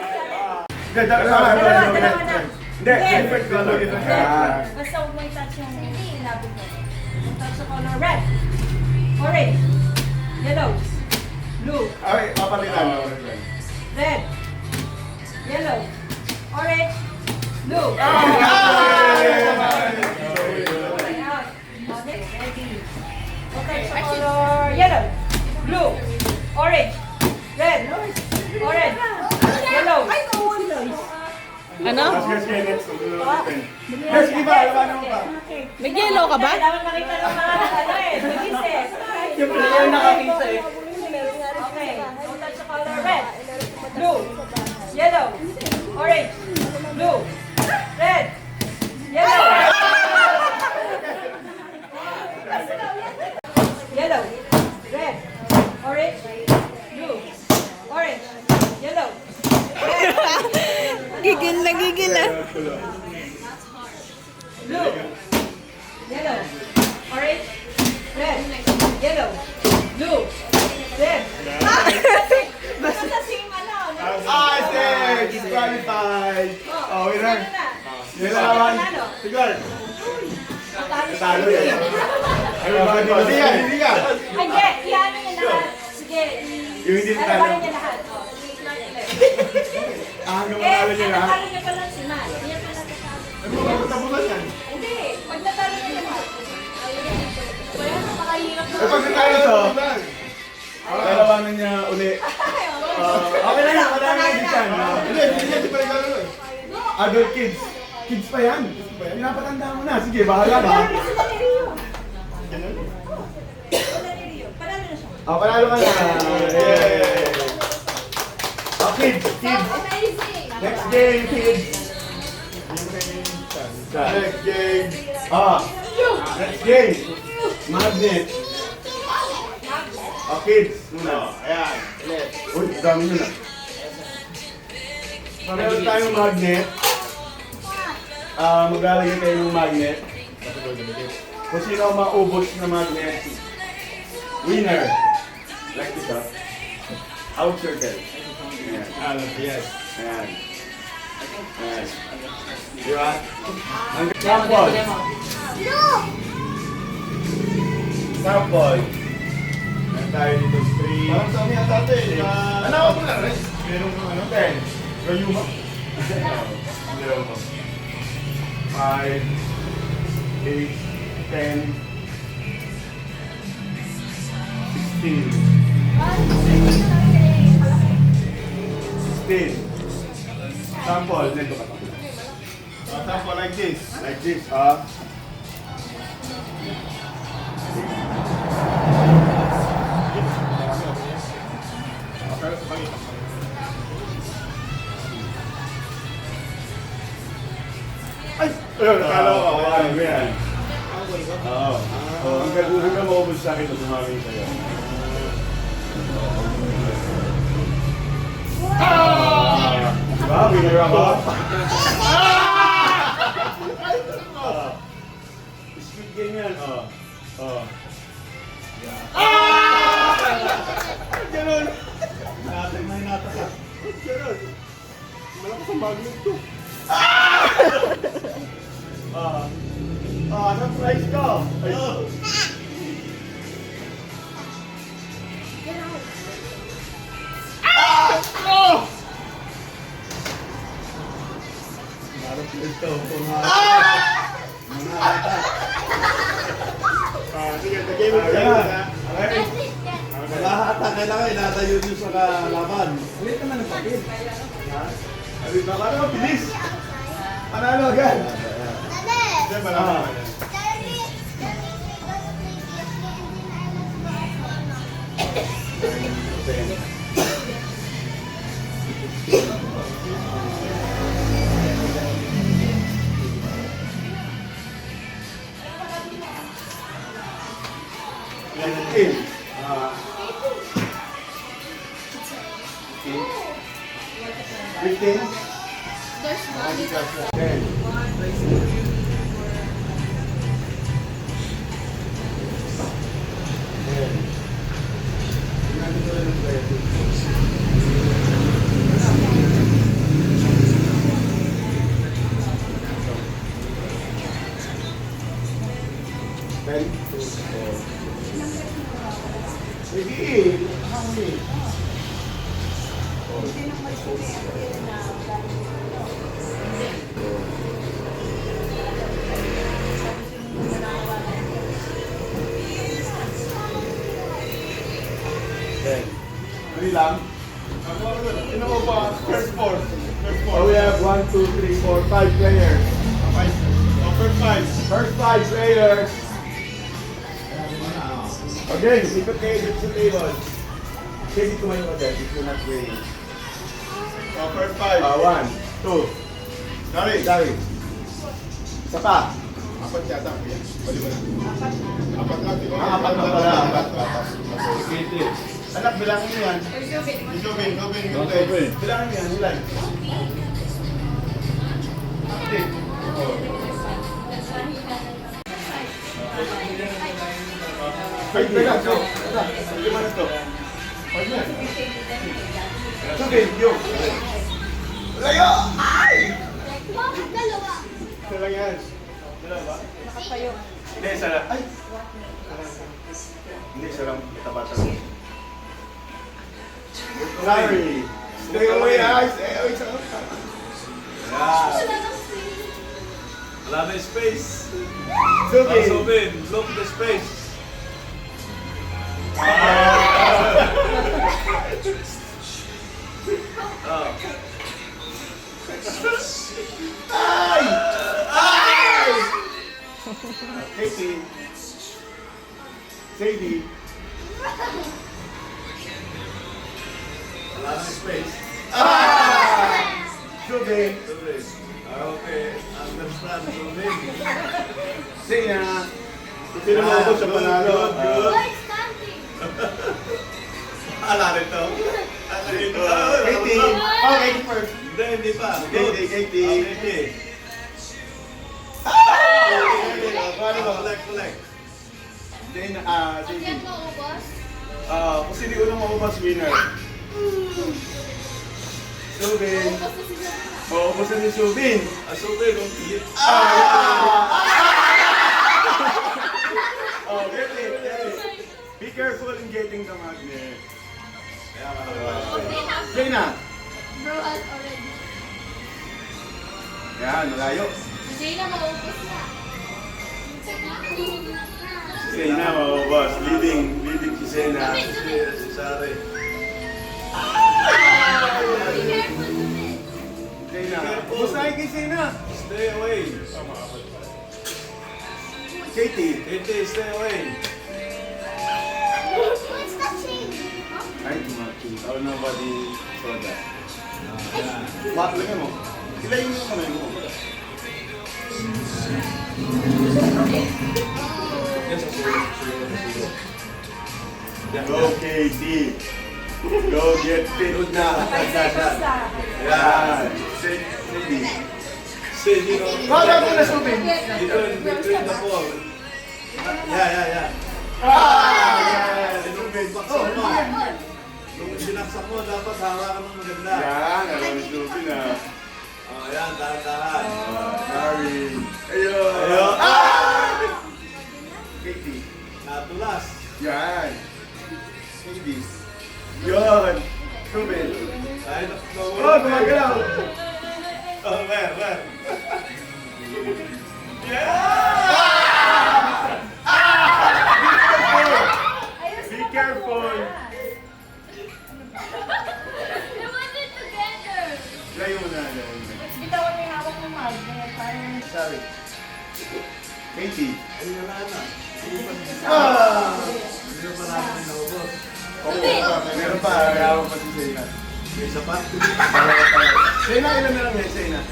Hindi, different color. Basta huwag mo i-touch yung sinabi ko. Don't touch the color. Red. Orange. Yellow. Blue. Okay, papalitan. Red. Yellow. Orange. Blue. Ready. Okay, so color yellow, blue, orange, red, orange, yellow. Ano? Sige, next. Yes, iba. Ano pa? May yellow ka ba? Kailangan makita ng mga ano eh. Bilis eh. Yung pala yung nakakita eh. Okay, don't touch the color red, blue, yellow, orange, blue, red, yellow. Yellow, red, orange, blue, orange, yellow, red, Gigil na. blue, yellow, orange, red, disqualified. Oh, winner. Yan na naman. Sigar. Talo yan. Hindi yan, hindi yan. Hindi, iyan niya lahat. Sige, Yung hindi ano talo. ba niya lahat? Hanggang manalo niya lahat. natalo niya pa lang si Matt. Hindi pa natatalo. Ay, magkakatapunan yan. Hindi, pag natalo niya lahat. Wala na, makahirap na. Eh, pag natalo to, lalabanan niya uli. Okay na yan, wala na yung dyan. Hindi, hindi yan, di pa regalo eh. Adult kids. Kids pa yan. Pinapatanda mo na. Sige, bahala ka. Pero kasi dali Rio. Dali Rio. Panalo na siya. Oh, panalo ka na. Yay! Oh, kids, kids. Amazing! Next game, kids. Next game. Next game. Magnet. Oh, kids. Muna. Ayan. Uy, dami nyo na. Meron tayong magnet. Maglalagay tayo ng magnet. Kung sino ang maubos na magnet, winner. Like this, ha? Out circle. Ayan. Yes. Ayan. Ayan. Di ba? Sample. Sample. Ayan tayo dito, 3. Parang sa amin ang tate. Ano ako na rin? Meron kang ano? 10. Kayo mo? Meron ko. 5, 8, 10, 16. 16. Sample, nito ka pa. Sample like this. Like this, ha? Ay! Ayun, nakala ko ako. Ano yan? Oo. Hanggang ka maubos sa akin, tumaming sa'yo. Diba? Winner ako. Squid game yan. Ganun. May nataka. Ganun. Malakas ang magnet to. Surprise ko. Sige, the game is over. Lahat ang kailangan inatayo nyo sa kalaban. Ulit naman ang papel. Sabi ba, ano, bilis. Panalo agad. Dali! Hindi, panalo. There's money. Three lang. Sino mo ba? First four. First four. We have 1, 2, 3, 4, 5 players. First 5. First 5 players. Okay, ikot kayo dito sa table. Kasi tumayo ka dyan if you're not playing. First 5. 1, 2. Dari. Isa pa. Apat yata. Pwede ba na? Apat lang. Apat lang pala. Apat. Anak, bilangin mo yan. Gobin. Bilangin mo yan, ilan? Five na lang, so. Lima na to. Five na. Gobin, yung. Layo! Ay! Bakit dalawa? Isa lang yan. Dalawa? Nakatayo. Hindi, isa lang. Ay! Hindi, isa lang. Tabata lang. Sorry. Stay away, ay! Stay away sa Yeah. Wala na yung space. Subin! Subin, look the space. Oh. Ay! Ay! Katie. Sadie. Wala na yung space. Subin. Subin. Okay, understand, Subin. Say na. Kung sino mo ako sa panalo. Why standing? Ala rito. Katie. Oh, Katie first. Hindi pa. Katie, Katie. Oh, Katie. Paano ba? Collect. Then, Pag Sadie. yan maubos? Kung sino unang maubos, winner. Subin. Maubos na sila. Maubos na si Subin. Subin, kung hit. Oh, get it. Be careful in getting the magnet. Say na. Bro has already. Yan, malayo. Hindi na maubos na. Say na, maubos. Leading si Sena. Si Sari. Be careful with it. Say na. Busahin kay Sena. Stay away. Katie. Katie, stay away. What's that change? Ay, tumaki. Oh, nobody saw that. Yan. Lagyan mo. Kilayin mo kamay mo. Yes, susunod. Yan, Go, Katie. Go get fit na. Yan. Sadie. Sadie, no? Wala mo na Subin. Between the four. Yeah. Subin. Baksan mo. Nung sinaksak mo, dapat hawakan mo maganda. Yan, alam ni Subin na. Oh, yan, dahan-dahan. Sorry. Ayun. Ayun. Katie. Natulas. Yan. Sadie. Yun. Subin. Ay, Oh, gumagalaw. Oh, where? Be careful. They want it together. Layo mo na. Bitawan mo yung hawak mo, Mag. Parang Sorry. Katie. Ay, wala na. Hindi pa natin naubos. Meron pa. Meron pa si Sena. May sapat. Sena, ilan na lang yan, Sena?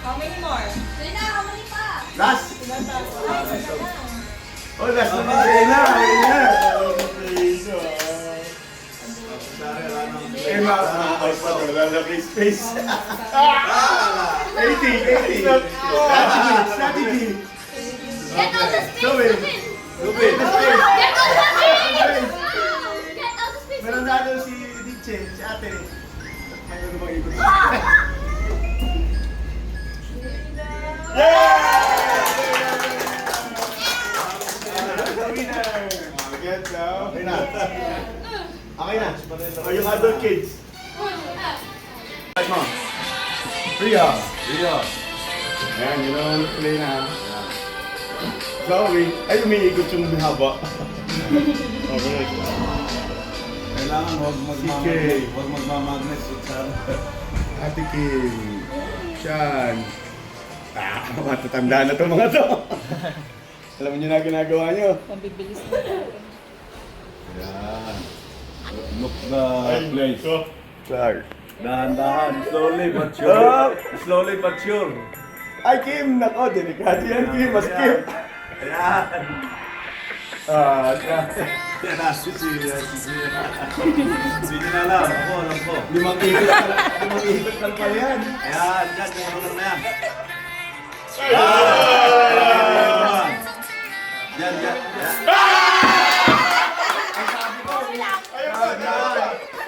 how many more? Say na, kamali pa. Last. Oh, last na si Sena. Ayun na. Sorry, wala nang Eh, makakakay pa to. Lalaki space. 80. Strategy. Get out the space, Subin. Subin. Get out the space! Get out the space! Meron lalo si Diche, si ate. Mayroon namang ikot. Winner! Get now. Okay na. Okay na. Oh, yung adult kids. Right mo. Ria. Ayan, yun naman play na. Sorry. Ay, umiikot yung haba. Okay. Kailangan huwag magmamagnet. Huwag magmamagnet. Ate Kim. Siyan. Matatanda na to mga to. Alam niyo na ginagawa niyo. Mabibilis na. Yan. Look the place. Sorry. Dahan-dahan. Slowly but sure. Ay, Kim! Nako, delikado yan, Kim. Mas Kim. Ayan. Yan. Yan na, si Sige na lang. Ako, alam ko. Limang ikot lang pa yan. Ayan, dyan. Kung ano na yan. Yan.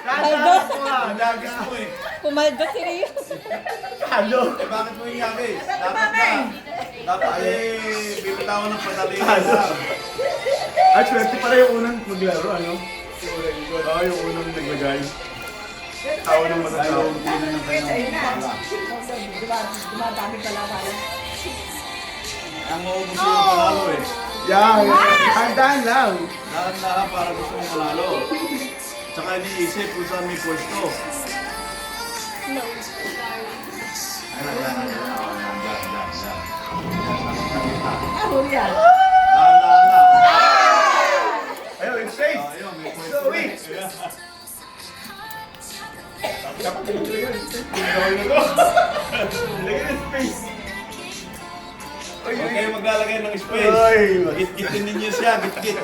Ayun, dagas mo eh. Pumaldo si Rio. Ano? Eh, bakit mo iyakin? Dapat bibitawan ng padali. Ay, swerte pala yung unang maglaro, ano? Yung unang naglagay. Unang matatao. Dumadami pala tayo. Ang maubos yung panalo eh. Yan, handaan lang. Lahat para gusto mong manalo. Tsaka iniisip kung saan may pwesto. No. Ahon yan. Dahan-dahan lang. Ayun, it's safe. Ayun, may pwesto. So, wait. Dapat dito yun. Gawin ko. Lagyan ng space. Huwag kayo maglalagay ng space. Oy. Git-gitin ninyo siya, git-git.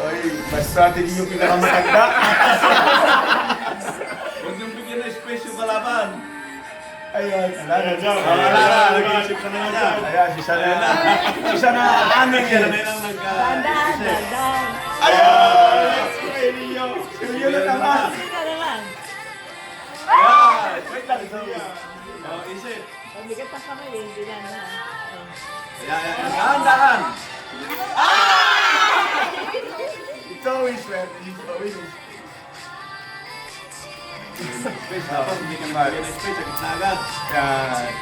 Mas strategy yung pinakamatanda. Huwag niyong bigyan ng space yung kalaban. Ayun. Nag-iisip ka na nga dyan. Ayan, isa na amin yan. Yan ang Dandan, dandan. Ayun! Si Rio. Si Rio na naman. Sino naman? Ayan! Wait lang, so. Isip. Mabigat ang kamay, hindi na na. Ayan. Dahan-dahan. It's always strategy. It's always Space dapat, hindi ka bigyan ng space. Sa gitna agad. yan.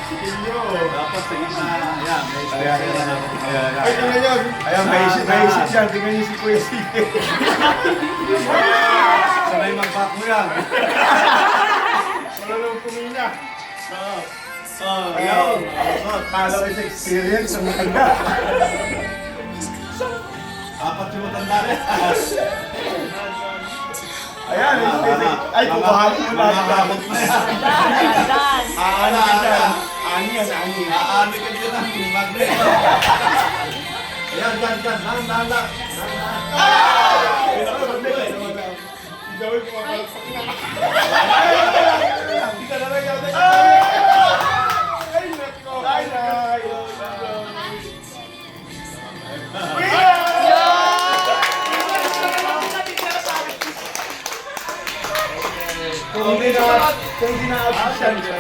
Si Rio. Dapat sa gitna. Ayan, may space. Ayan. Ayan. Ay, tingnan nyo. Ayan, may isip yan. Tingnan nyo si Kuya Sige. Sanay mag-back mo yan. Marunong kumina. Ayan. Kala ko sa experience ang maganda. Apat yung matanda rin. Ayan, ay, kumahalin mo lahat. Makakabot na yan. Dandan. Aani ka dyan. Aani yan, aani. Aani ka dyan ang magnet. Ayan, dyan. Dahan-dahan lang. Gawin ko ang hindi ka na lang yun. Ay, nako. Ay, Kung di na official siya.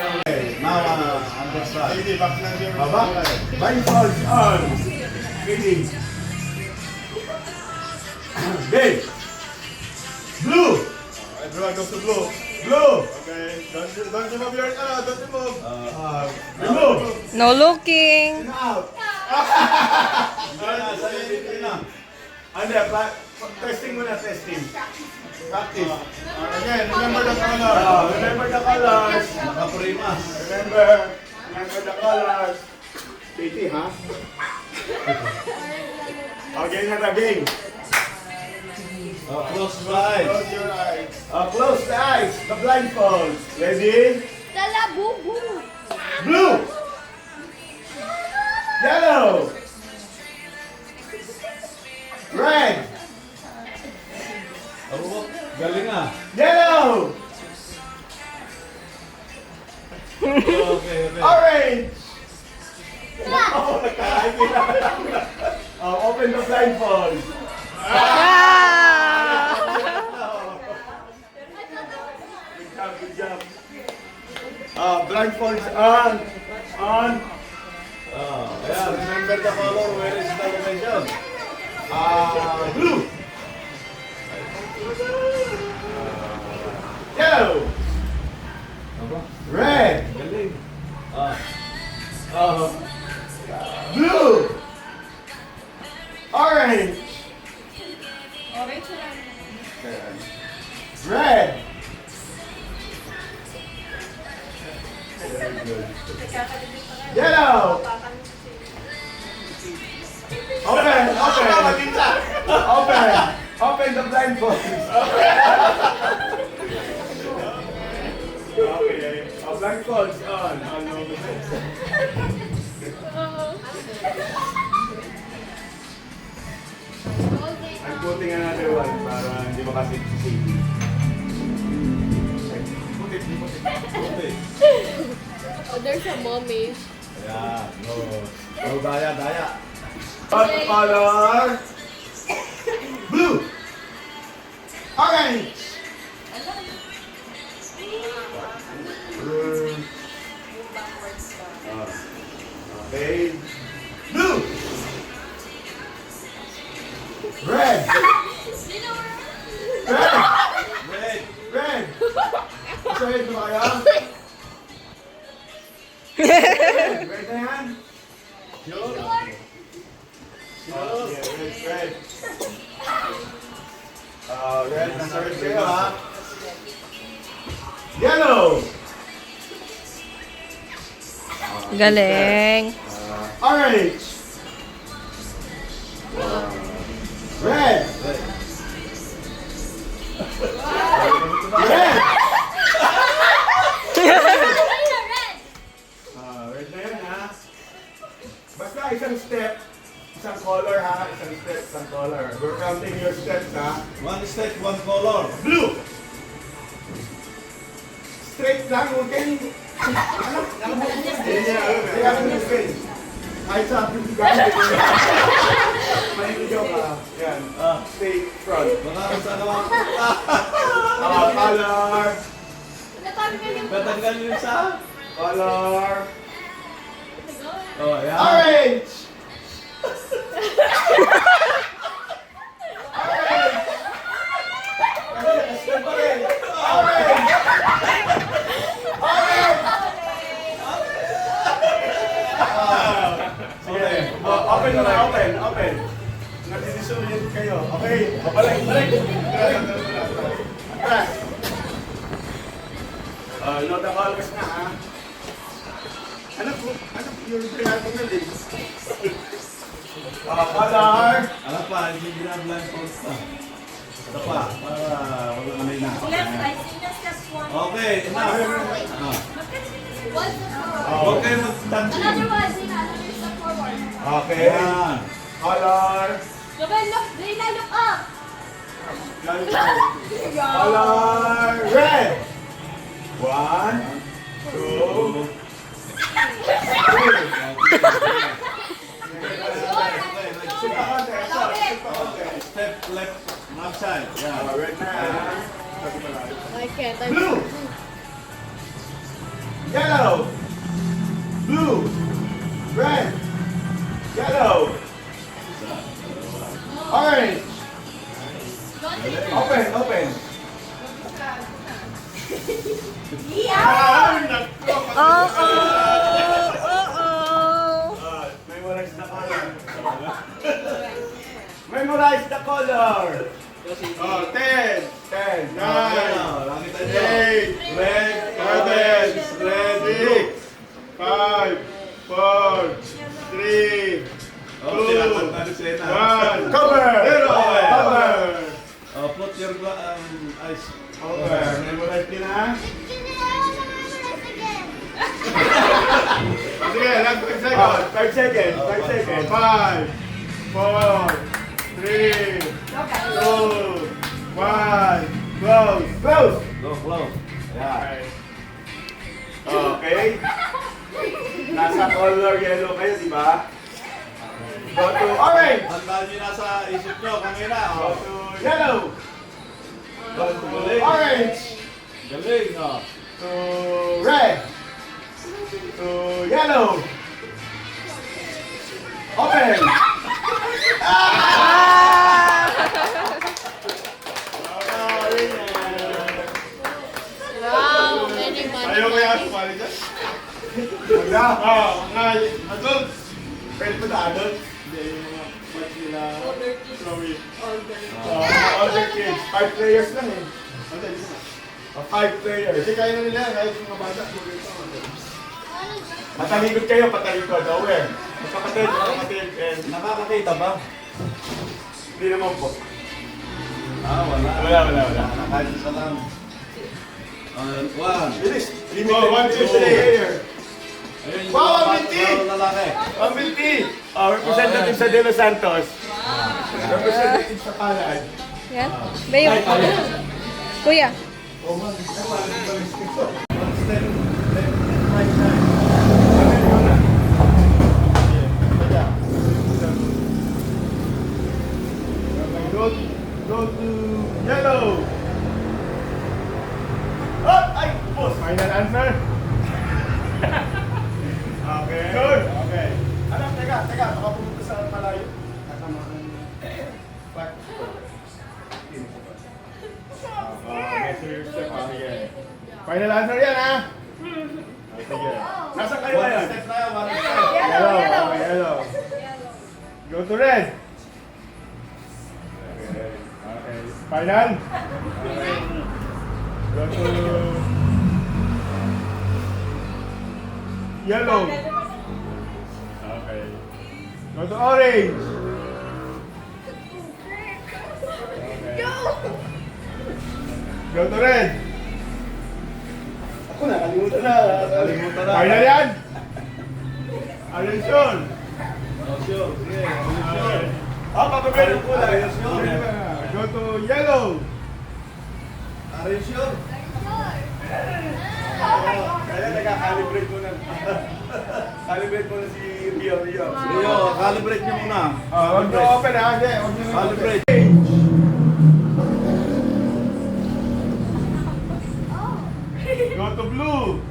Now, understand. Hindi, back na siya. Baba. Blindfolds on. Ready. Game. Blue. Everyone goes to blue. Blue. Okay. Don't you move your don't you move. Remove. No looking. Out. Hindi, testing muna, testing. Practice. Again, remember the colors. Remember the colors. Nakaprimas. Remember the colors. Piti, ha? Okay, na the game. Close your eyes. Close your eyes. Close the eyes. The blindfolds. Ready? Talabubu. Blue. Yellow. Red. Galing ah. Yellow. Okay. Orange. Open the blindfold. Good job. Blindfolds on. Ayan, remember the color. Where is the location? Blue. Yellow. Red. Galing. Blue. Orange. Orange lang. Red. Yellow. Open the blindfold. Okay. Blindfolds on. I'm putting another one para hindi makasip si Sadie. Okay. Oh, there's a mommy. Ayan. No, daya. What color? Blue. Orange. Red na yan. Yun. Red. Red, nasa red kayo ha. Yellow. Galing. Orange. Red. Red. Red na yan ha. Basta isang step, isang color ha. Isang step, isang color. We're counting your steps ha. One step, one color. Blue. Straight lang, huwag kayong... Ano? Kaya ako yung straight. Kahit sa akin, gamit ko. Mahigigaw ka. Yan. Stay front. Baka sa ano? Color. Batanggal yun sa? Color. Oh, yan. Orange! Orange! Orange! Sige. Open mo na, open. Nagdidisulit kayo. Okay. Balik. Atras. Load the colors na ha. Ano yung pinatong din? Color. Ano pa, hindi blindfold pa. Ito pa, para wala kamay na. Okay, enough. Huwag kayo mag-touch. Okay. Yan. Color. Look up! Color. Red. 1, 2, 3. Step left, left side. Yan. Red na. I can't. Blue. Yellow. Blue. Red. Yellow. Orange. Open. Memorize the color. Memorize the color. 10, 9, Nakita niyo. 8, Red, 7, ready. 5, 4, 3, 2, 1. Cover. Cover. Put your eyes. Cover. Memorize ka na? Sige, lang 5 seconds. 5 seconds. 5 seconds. 5, 4, 3, 2, 1. Close. Close. Go, close. Yeah. Okay. Nasa color yellow kayo, di ba? Go to orange. Tandaan niyo nasa isip nyo kanina. Go to yellow. Go to orange. Galing, oh. To red. To yellow. Open. Wow, many money. Ayaw kaya sumali dyan? Adult. Pwede pa na adult? Hindi, yung mga match nila. Older kids. Chloe. Older kids. 5 players lang eh. 5 players. Kasi kaya na nila, kahit yung mga bata. Patalikod kayo, patalikod. Aware. Magkapatid, and Nakakakita ba? hindi naman po. Wala. Wala. Kahit isa lang. One. Bilis. Limited. 1 2 player. Ayun, yung Wow, bawat- Minty! bawat lalaki. Pamilti! Representative sa De Los Santos. Representative sa Palad. Yan. Bayo. Kuya. One step left, right side. Go to yellow. Oh, ay, boss. Final answer. Okay. Good. Okay. Alam, teka. Baka pumunta sa malayo. Katamaan. Back. Okay, so your step. Sige. Final answer yan, ha? Sige. Nasaan kayo One ngayon? step tayo, one step. to red. Okay. Final. Okay. Go to yellow. Okay. Go to orange. Go to red. Ako na, kalimutan na. Kalimutan na. Final yan. Attention. Oh, sure. Sige, sure. Papagay ko na. Go to yellow. Are you sure? Kaya nagka-calibrate mo na. Calibrate mo na si Rio. Rio, calibrate niyo muna. Huwag nyo open ha. Hindi, huwag nyo na Calibrate. Go to blue.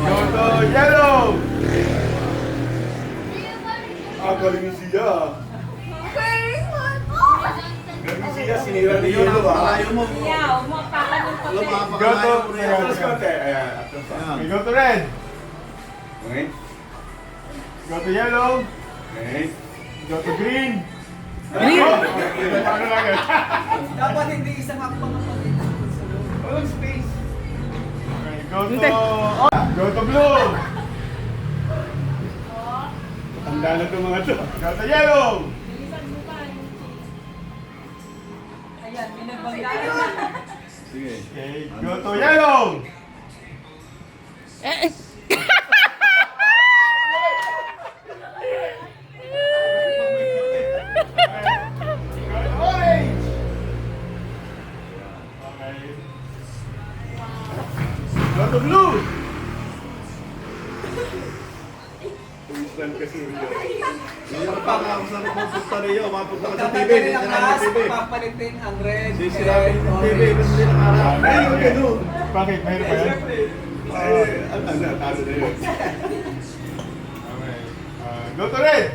Go to yellow. Galing siya. Galing siya, sinira ni Yelo. Malayo mo. Go to Atras konti. Ayan, atras. Okay, go to red. Okay. Go to yellow. Okay. Go to green. Green. Ano lang yan? Dapat hindi isang hakbang ang pagkita. Walang space. Okay, go to blue. Tanda na itong mga to. Go to yellow. Ayan, may nagbanggaan na. Sige. Okay, go to yellow. Go to orange. Okay. Go to blue. Tuwisan kasi Rio. Rio pa nga ako sa pupunta Rio. Mapunta ka sa TV. Sisirahin yung TV. Papalitin ang red. Sisirahin yung TV. Kasi hindi nakarap. Ay, yung gano'n. Bakit? Mayroon pa yan? Ano na, talo na yun. Okay. Go to red.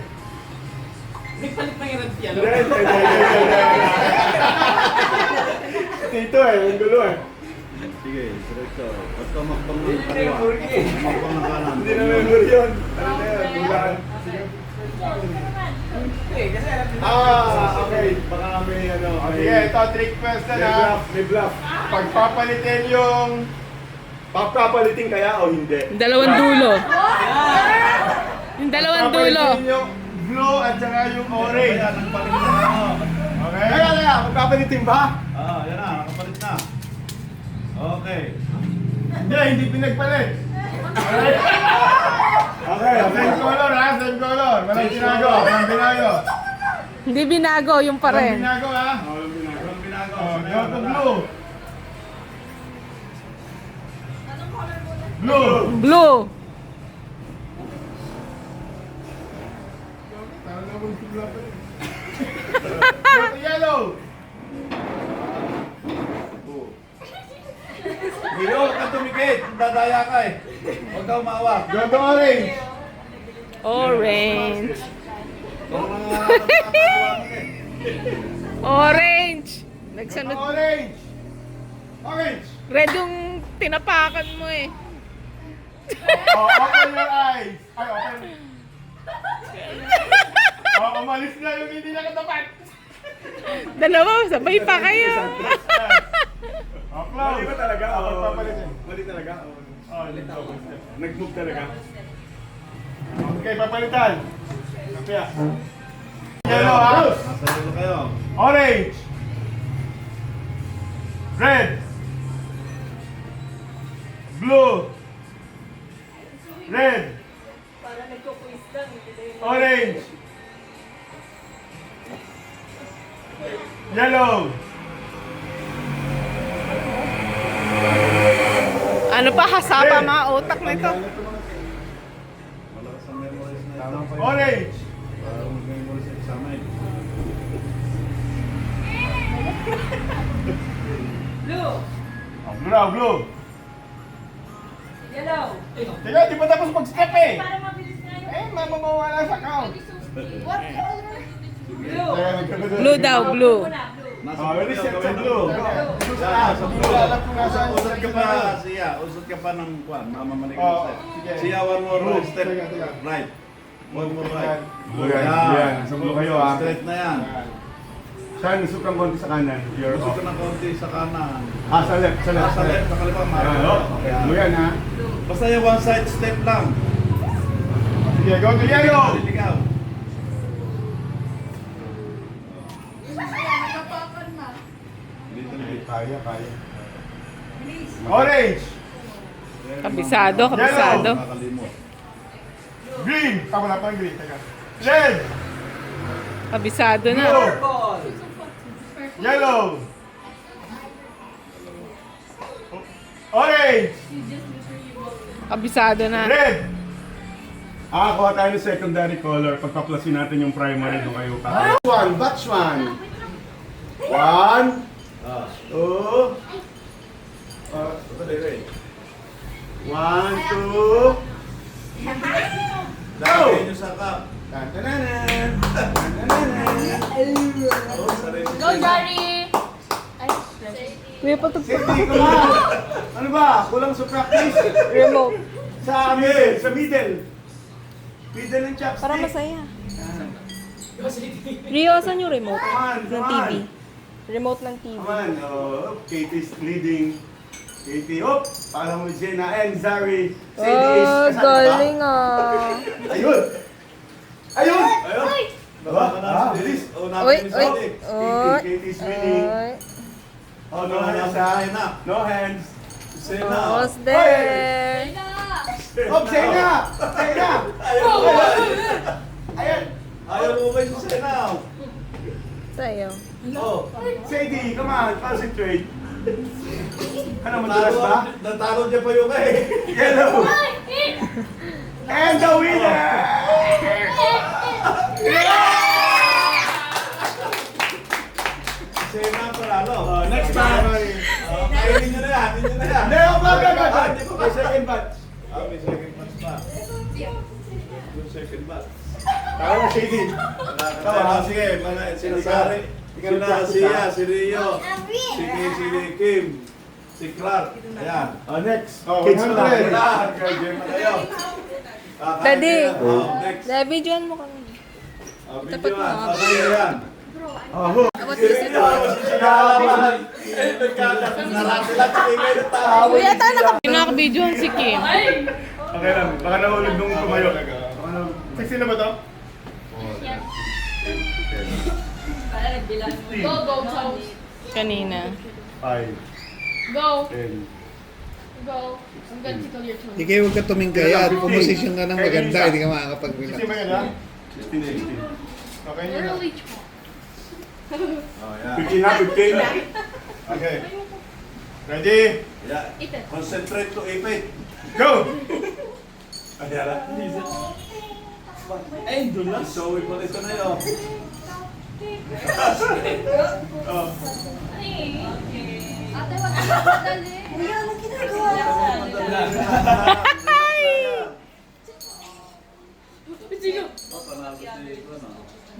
Nagpalit na yung red yan. Red. Dito ang gulo eh. Sige, diretso. Ba't ka makbang din kaliwa? Makbang na kanan. Hindi na memory yun. Ano na yun? Bulaan. Sige. Okay. Baka may ano. Sige, ito trick question May na. bluff. May bluff. Pagpapalitin yung... Papapalitin kaya o hindi? Dalawang dulo. Yung dalawang dulo. Pagpapalitin yung blue at saka yung orange. Kaya, nagpalit na ako. Okay? Kaya, magpapalitin ba? Yan na. Nakapalit na. Okay. Hindi pinagpalit. Okay, same color ha, same color. Walang binago, walang binago. Hindi binago, yung pa Walang rin. binago ha. Walang binago. Go to blue. Blue. Blue. Go to yellow. Rio, huwag kang tumikit. Dadaya ka eh. Huwag ka umawa. Go to orange. Orange. Huwag kang nakakawangin eh. Orange. Go Nagsunod. to orange. Orange. Red yung tinapakan mo eh. Open your eyes. Ay, open. Umalis na yung hindi nakatapat. Dalawa, sabay pa kayo. Close. Mali ba talaga? Papalitin. Mali talaga? Nag-move talaga. Okay, papalitan. Kapya. Yellow ha. Nasa dulo kayo. Orange. Red. Blue. Red. Orange. Yellow. Ano pa hasapa mga utak na ito? Malakas ang memories na ito. Orange. Para mag-memories sa kasama eh. Blue. Blue, blue. Yellow. Teka, di pa tapos mag-step eh. Para mabilis na yun. Mamamawala sa count. Blue. Blue daw, blue. Blue. Release yan sa blue. Sa blue. Usot ka pa, siya. Usot ka pa ng kwan. Mamamalik ng step. Siya, one more step. Right. One more right. Yan. Sa blue kayo ha. Straight na yan. Siya, nusok kang konti sa kanan. You're Usot off. ka ng konti sa kanan. Sa left. Sa left. Sa left, sa kaliwa. Okay. Blue yan ha. Basta yung one side step lang. Sige, go to yellow. Liligaw. Kaya. Orange. Kabisado, kabisado. Nakakalimot. Green. Wala pa green. Teka. Red. Kabisado na. Blue. Yellow. Orange. Kabisado na. Red. Kuha tayo ng secondary color. Pagpaplasin natin yung primary doon kayo. Batch one. 1, 2, 1, 2. Dahil nyo sa cup. Tan-tan-tanan. Go, Daddy! Ay, Kuya, patugtog. Safety, come on! Ano ba? Kulang sa practice? Remote. Sa middle, sa middle. Middle ng chopstick. Para masaya. Rio, asan yung remote? Come on, Ng come TV. on. Remote ng TV. Come on. Katie's leading. Katie, para mo Jenna and Zari. Oh, galing ah. Ayun! Ayun! Baba ka na. Release. Uy, uy. Katie's winning. Oh, no hands ha. No hands. Sena. Almost there. Sena! Sena! Ayun! Ayaw mo ba yung Sena? Sa'yo. Oh. Sadie, come on, concentrate. Ano, madulas ba? Natalo niya pa yung Yellow! And the winner! Sena paralo. Next time! Kainin nyo na yan. Hindi nyo na yan. No, baga! Hindi ko May second batch. May second match pa. Yung second match. Tama na, Sadie. Sige, sinasari. Si Siya, si Rio, si Kim, si Clark. Ayan. Next. Kids Kids na na. lang. Game na kayo. Daddy. Next. Videoan mo kami. Video yan. Sabay na yan. Kuya, tayo nakabidyohan si Kim. Okay lang. Baka nahulog nung tumayo. Sexy na ba to? Go, go, Toes. Kanina. 5, Go, 10. go. I'm gonna tickle your toes. Hindi kayo huwag ka tumingkaya. Pumusisyon ka ng maganda, hindi ka makakapag-relax. 16 ba yan ha? 16. Okay You're na. really chunk. Oh, yan. 15 na, 15. Okay. Ready? Yeah. Ethan. Concentrate to ipit. Go! Ayan na. Ay, doon lang. So, ipon ito na yun. Ate, wag ka madali. Sige.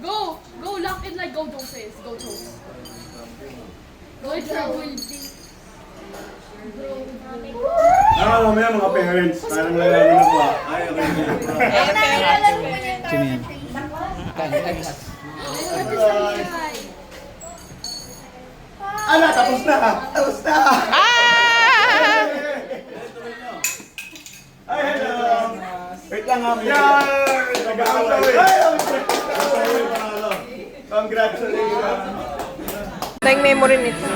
Go! Go, lock in like go, don't face. Go, toes. Go, trouble. Mamaya mga parents. Parang lalaro na po. Ay, okay. Sino yan? Tapos na! Tapos na! Ay, hello! Wait lang ha. Congratulations! Tayong memory nito.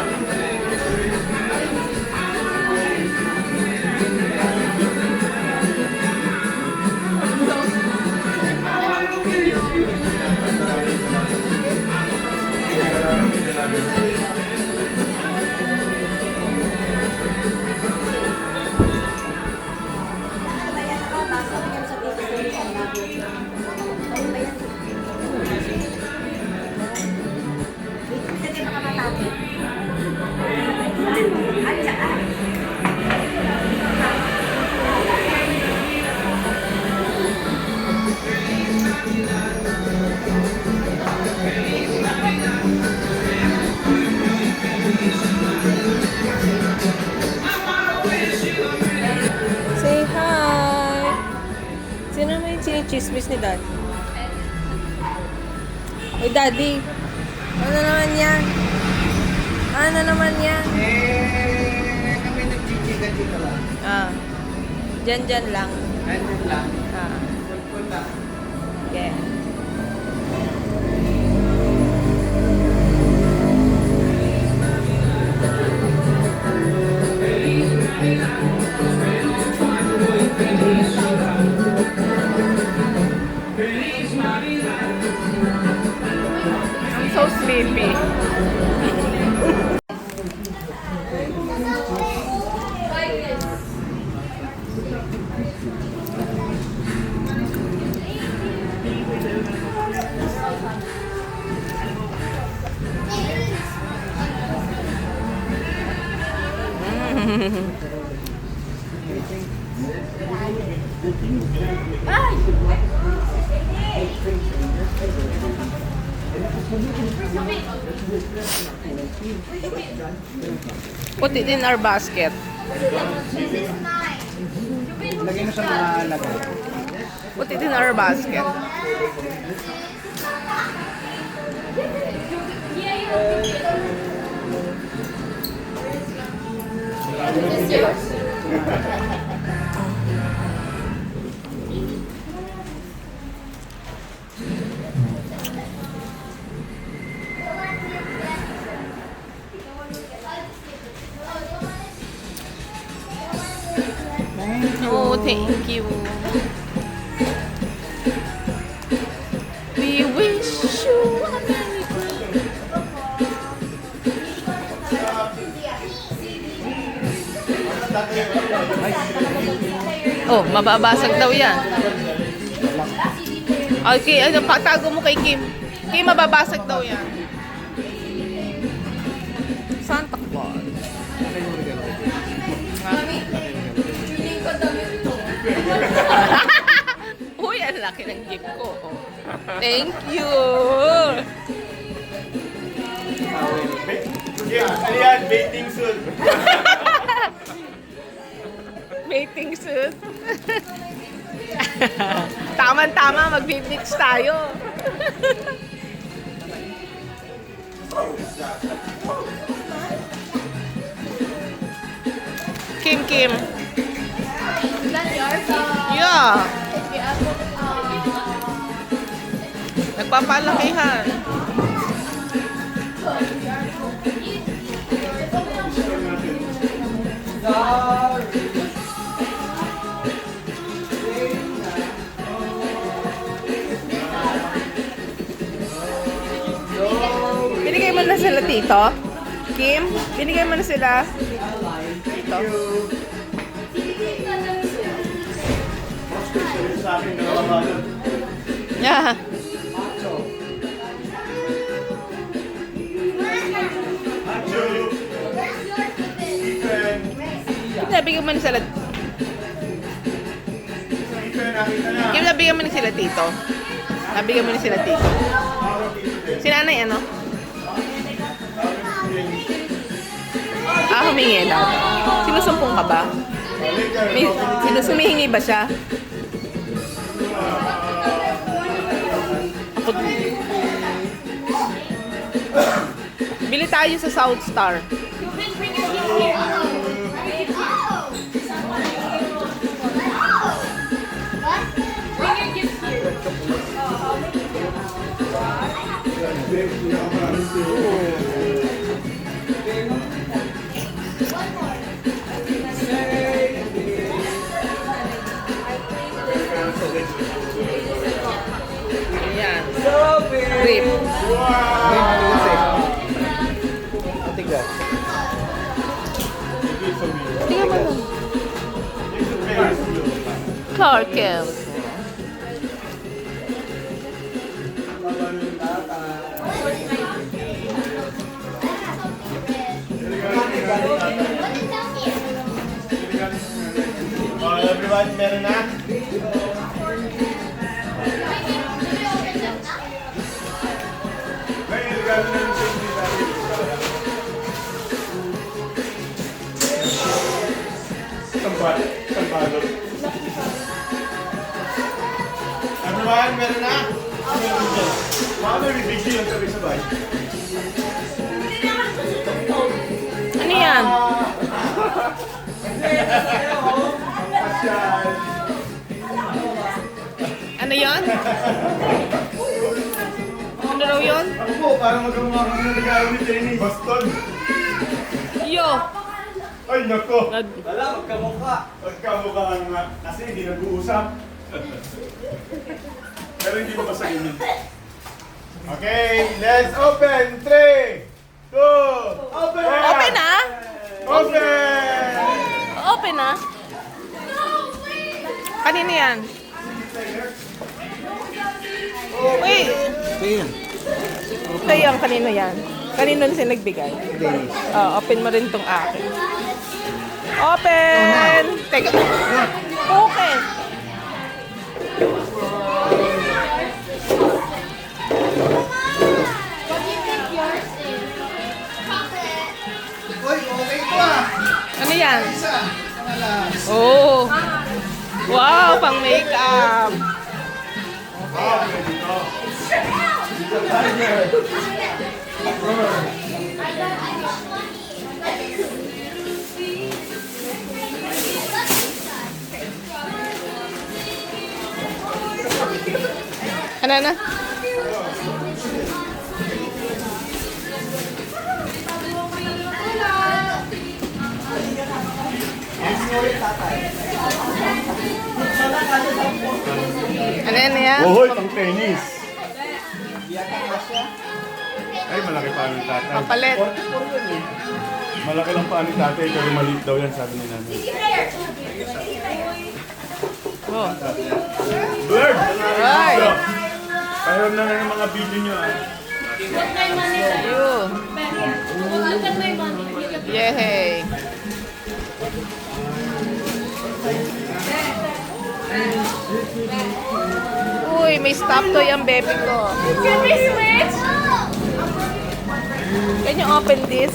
yung chismis ni Dad? Uy, Daddy. Ano naman yan? Ano naman yan? Kami nagchichika-chika lang. Ah. Dyan lang. Andun lang. Ah. Full lang. Yeah. I'm so sleepy. Put it in our basket. Lagay mo sa mga lagay. Put it in our basket. Oh, thank you. We wish you a Merry Oh, mababasag daw yan. Okay, ano, patago mo kay Kim. Kim, mababasag daw yan. Santa Claus. Uy, ang laki ng gift ko. Oh. Thank you. Ano yan? Bathing suit. Mating suit. Tama-tama, mag-mix tayo. Kim. Yeah. Nagpapalakihan. Binigay mo na sila tito? Kim? Binigay mo na sila? Tito? Sa akin, nakakabalot. Yeah. Anjo. Ethan. Kim, nabigyan mo na sila. Ethan, nakita na. Kim, nabigyan mo na sila tito. Nabigyan mo na sila tito. Si nanay ano? Ah, humingi daw. Sinusumpong ka ba? May, sinusumihingi ba siya? Ako, bili tayo sa South Star. Ayan. Grip. Tigas. Tingnan mo lang. Clark Kent. Everyone, meron na? May regalo na yung safety natin. Isang balot. One, meron na. Baka may bibigyan yung sabay-sabay. Ano yan? Asyal. Ano yan? Ano raw yun? Ako po, parang magawa kami ng regalo ni Jenny. Baston. Yo! Ay, nako. Wala, magkamukha. Magkamukha nga. Kasi hindi nag-uusap. Pero hindi ko masaginin. Okay, let's open. 3, 2, open! Open na? Open! Open na? Kanino yan? Wait! Ito yung kanino yan? Kanino na nagbigay? Open mo rin tong akin. Open! Teka. Okay. What do you think yours is? Chocolate. Uy, okay ito ah. Ano yan? Isa. Oh! Wow! Pang makeup! Ano na? Ano yan? Ohoy, pang tennis. Ay, malaki pa ni tatay. Papalit. Malaki lang pa ni tatay, pero maliit daw yan, sabi ni namin. Oh. Bird! Ay! Pahiram na ng mga video nyo ah. Look my money there. Ayun. Look at my money. Yay! Uy, may stop toy ang baby ko. Can we switch? Can you open this?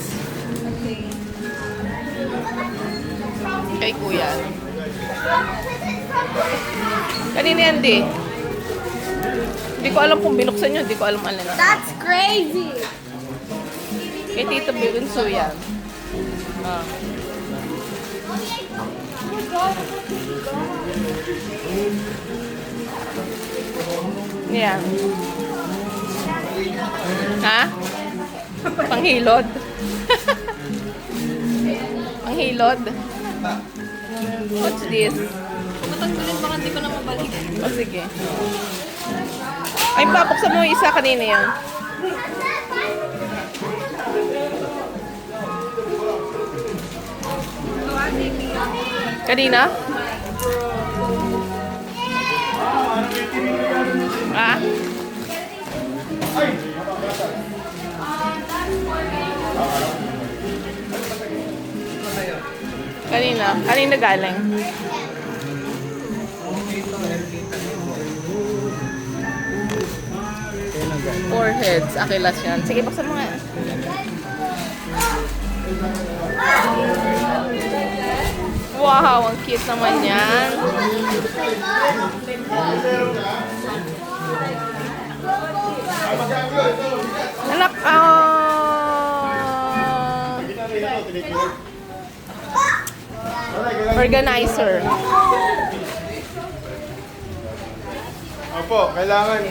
Kay kuya. Kanina yan, di? Hindi ko alam kung binuksan nyo. Hindi ko alam alin. That's crazy. Kay Tito Bunso yan. Ah. Yan. Ha? Panghilod? Panghilod? What's this? Matanggalin baka hindi ko na mabalik. O sige. Ay, papuksan mo yung isa kanina yan. Kanina? Ah? Kanina? Kanina galing? Foreheads. Akilas yan. Sige, baksan mo nga. Wow, ang cute naman yan. Anak, organizer. Opo, kailangan.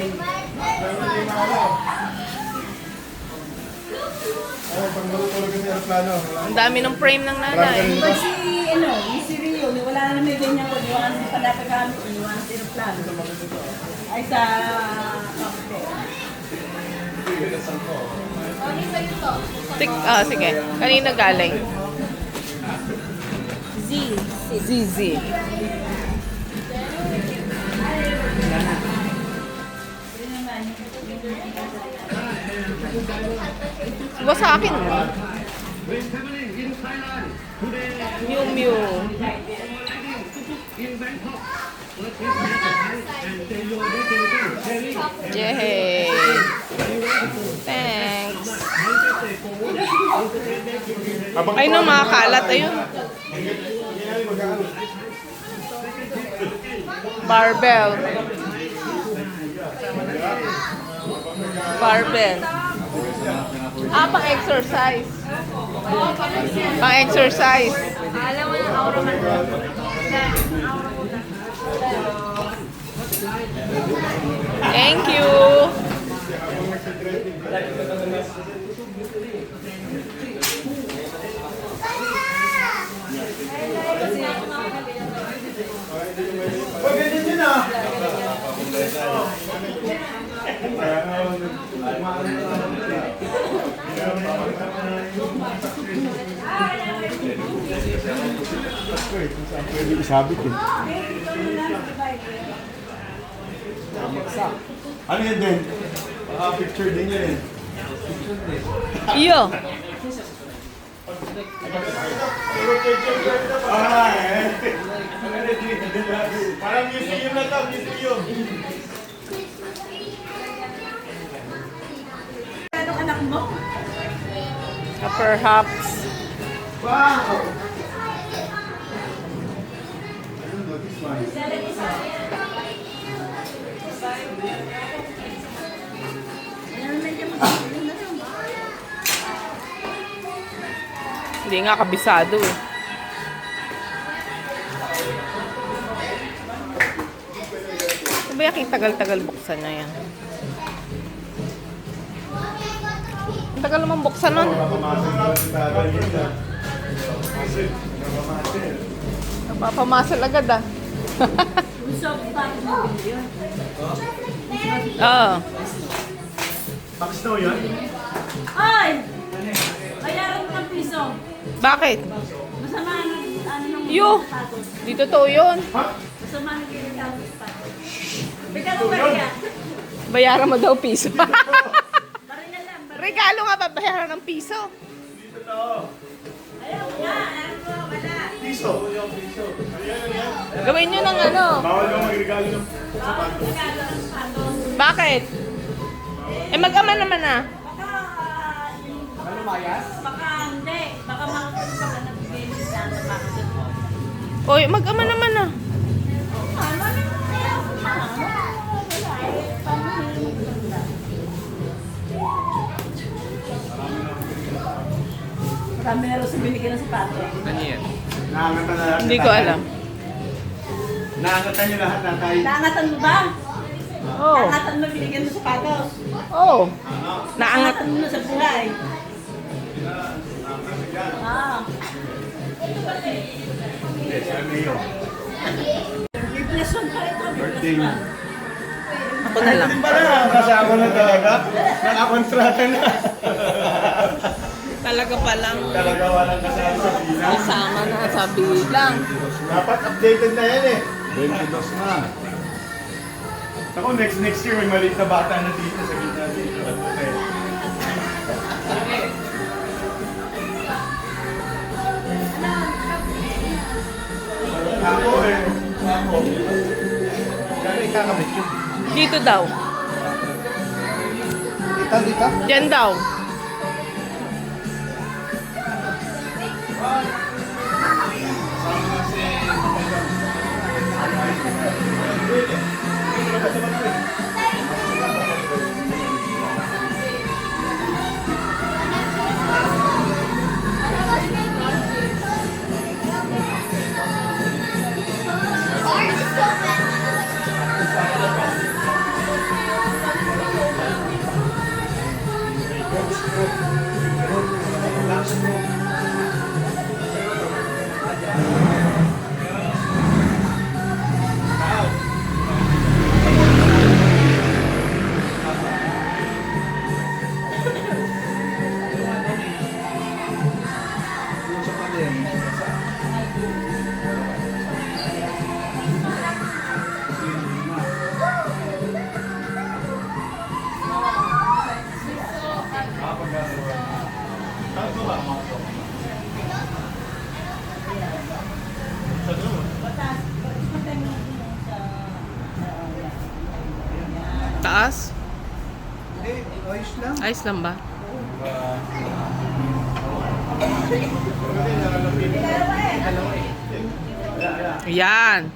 Ay, pag marutulog kasi aeroplano. Ang dami ng frame ng nanay. Si Rio, wala na may ganyan ko, iwan sa padapat kami, iwan sa aeroplano. Ay sa Sige. Kanina galing? ZZ. Diba sa akin? Mew Mew. Yay! Thanks. Ay no, mga kalat. Ayun. Barbell. Barbell. Pang-exercise. Pang-exercise. Alam mo na, aura man. Thank you. Huwag ganyan yun ah! Pwede isabit eh. Ano yan din? Picture din yan eh. Iyo. Ah, eh. Parang museum na to, museum. Anong anak mo? Perhaps. Wow! I don't know this one. Hindi nga kabisado eh. Ano ba yung tagal-tagal buksan na yan? Ang tagal naman buksan nun. Napapamasal agad ah. Gusto ko pa mabili yun. Oo. Box snow yun? Ay! Bayaran mo ng piso. Bakit? Masama nung Yo! sapatos. Di totoo yun. Masama nang ginagawa sa sapatos. Bigyan mo ba yan? Bayaran mo daw piso. Parang na lang. Regalo nga babayaran ng piso. Ayaw nga. Ayaw mo. Wala. Piso. Gawin nyo ng ano. Bawal ka magregalo ng Ginagawa ng sapatos. Bakit? Eh mag-ama naman ah. Baka hindi. Baka makakulit ka ng baby sa sapatos mo. Oy, mag-ama naman ah. Marami na rin sa binigyan ng sapatos. Nakangatan na lahat. Hindi ko alam. Nakangatan niyo lahat na tayo. Naangatan mo ba? Oh. Naangatan mo binigyan ng sapatos. Oh. Naangat. Naangatan mo na sa buhay. Ah. Yes, I'm Leo. Plus one pa ito. Birthday niya. Ako na lang. Hindi pala, kasama na talaga. Nakakontrata na. Talaga palang Talaga walang kasama sa bilang. kasama na sa bilang. Dapat updated na yan eh. 22 na. Ako, next year may maliit na bata na dito sa gitna dito. Okay. Ako eh. Ako. Kaya ikakabit yun. Dito daw. Dito? Diyan daw. Taas? Ayos lang. Ayos lang ba? Yan.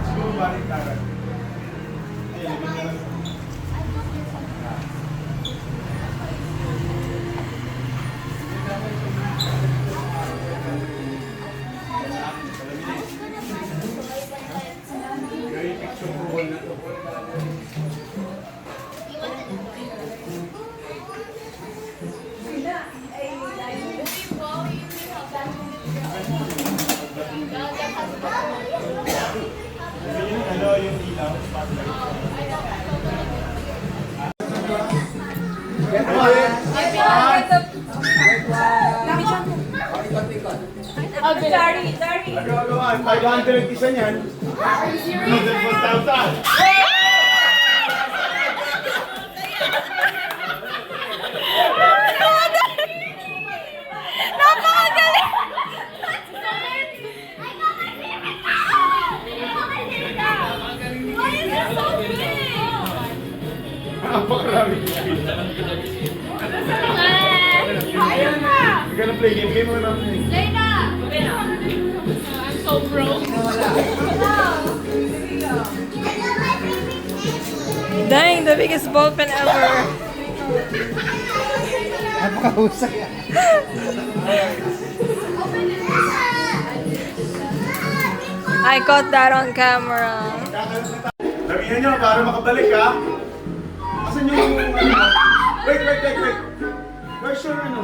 Siguro balik tayo. Ayun, ibig na lang. Ano yung ilaw? Sorry. Nagagawa, 500 isa niyan. Noodles 1,000. Napakagaling! Napakarami. Ayaw na! We're gonna play game. Game muna natin. Play na! I'm so broke. Dang, the biggest ball pen ever. Napakahusay. I caught that on camera. Sabihin nyo, para makabalik ha. Asan yung ano? Wait. Where's your ano?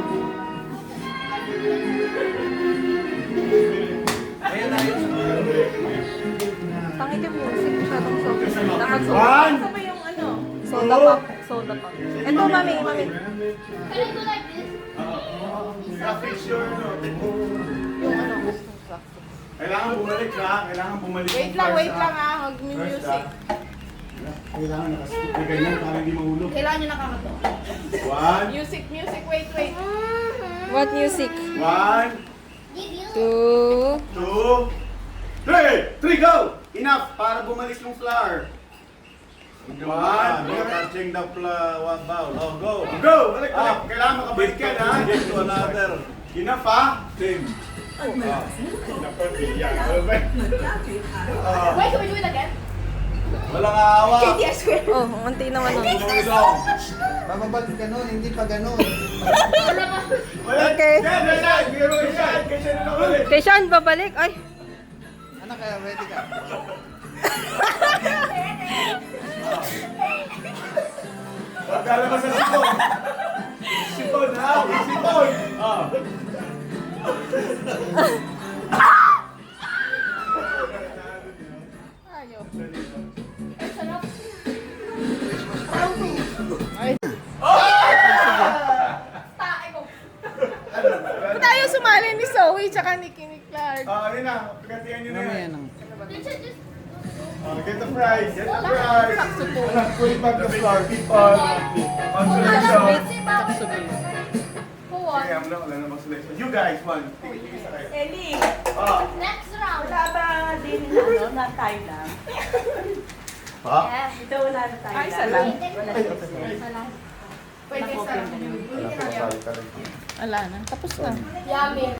Pangit yung music, masyadong sobrang. Dapat One. Kasama yung ano? Soda pop. Ito, mami. Can I go like this? Fix your ano. Yung ano, Kailangan bumalik ha. Kailangan bumalik. Wait lang ah. Mag-music. Kailangan nakaskip na ganyan para hindi mahulog. Kailangan nyo nakakato. One. Music, wait. What music? One. Two. Two. Three, go! Enough para bumalik yung flower. One. Touching the bowl. Oh, go. Go! Balik. Kailangan makabalik yan ha. Get to another. Enough ha. Team. Wait, can we do it again? Walang awa. Oh, unti naman ang. Bababag ganon, hindi pa ganon. Okay. Yan. Kay Sean, babalik. Ay. Anak, ready ka? Pagkalabas sa sipon. Sipon ha. Sipon. Tayo sumali ni Zoe tsaka ni Clark. Yun na. Pagkatiyan nyo na yan. They should just... Get the prize. Get the prize. Anak, put it back the floor. People. Consolation. Who won? Okay, wala na consolation. You guys won. Tigil-tigil sa kayo. Ellie, Next round. wala ba din na tayo lang? Ha? Yeah. Ito wala na tayo Ay, lang. salam. Pwede sa... Wala na. Tapos na. Yummy.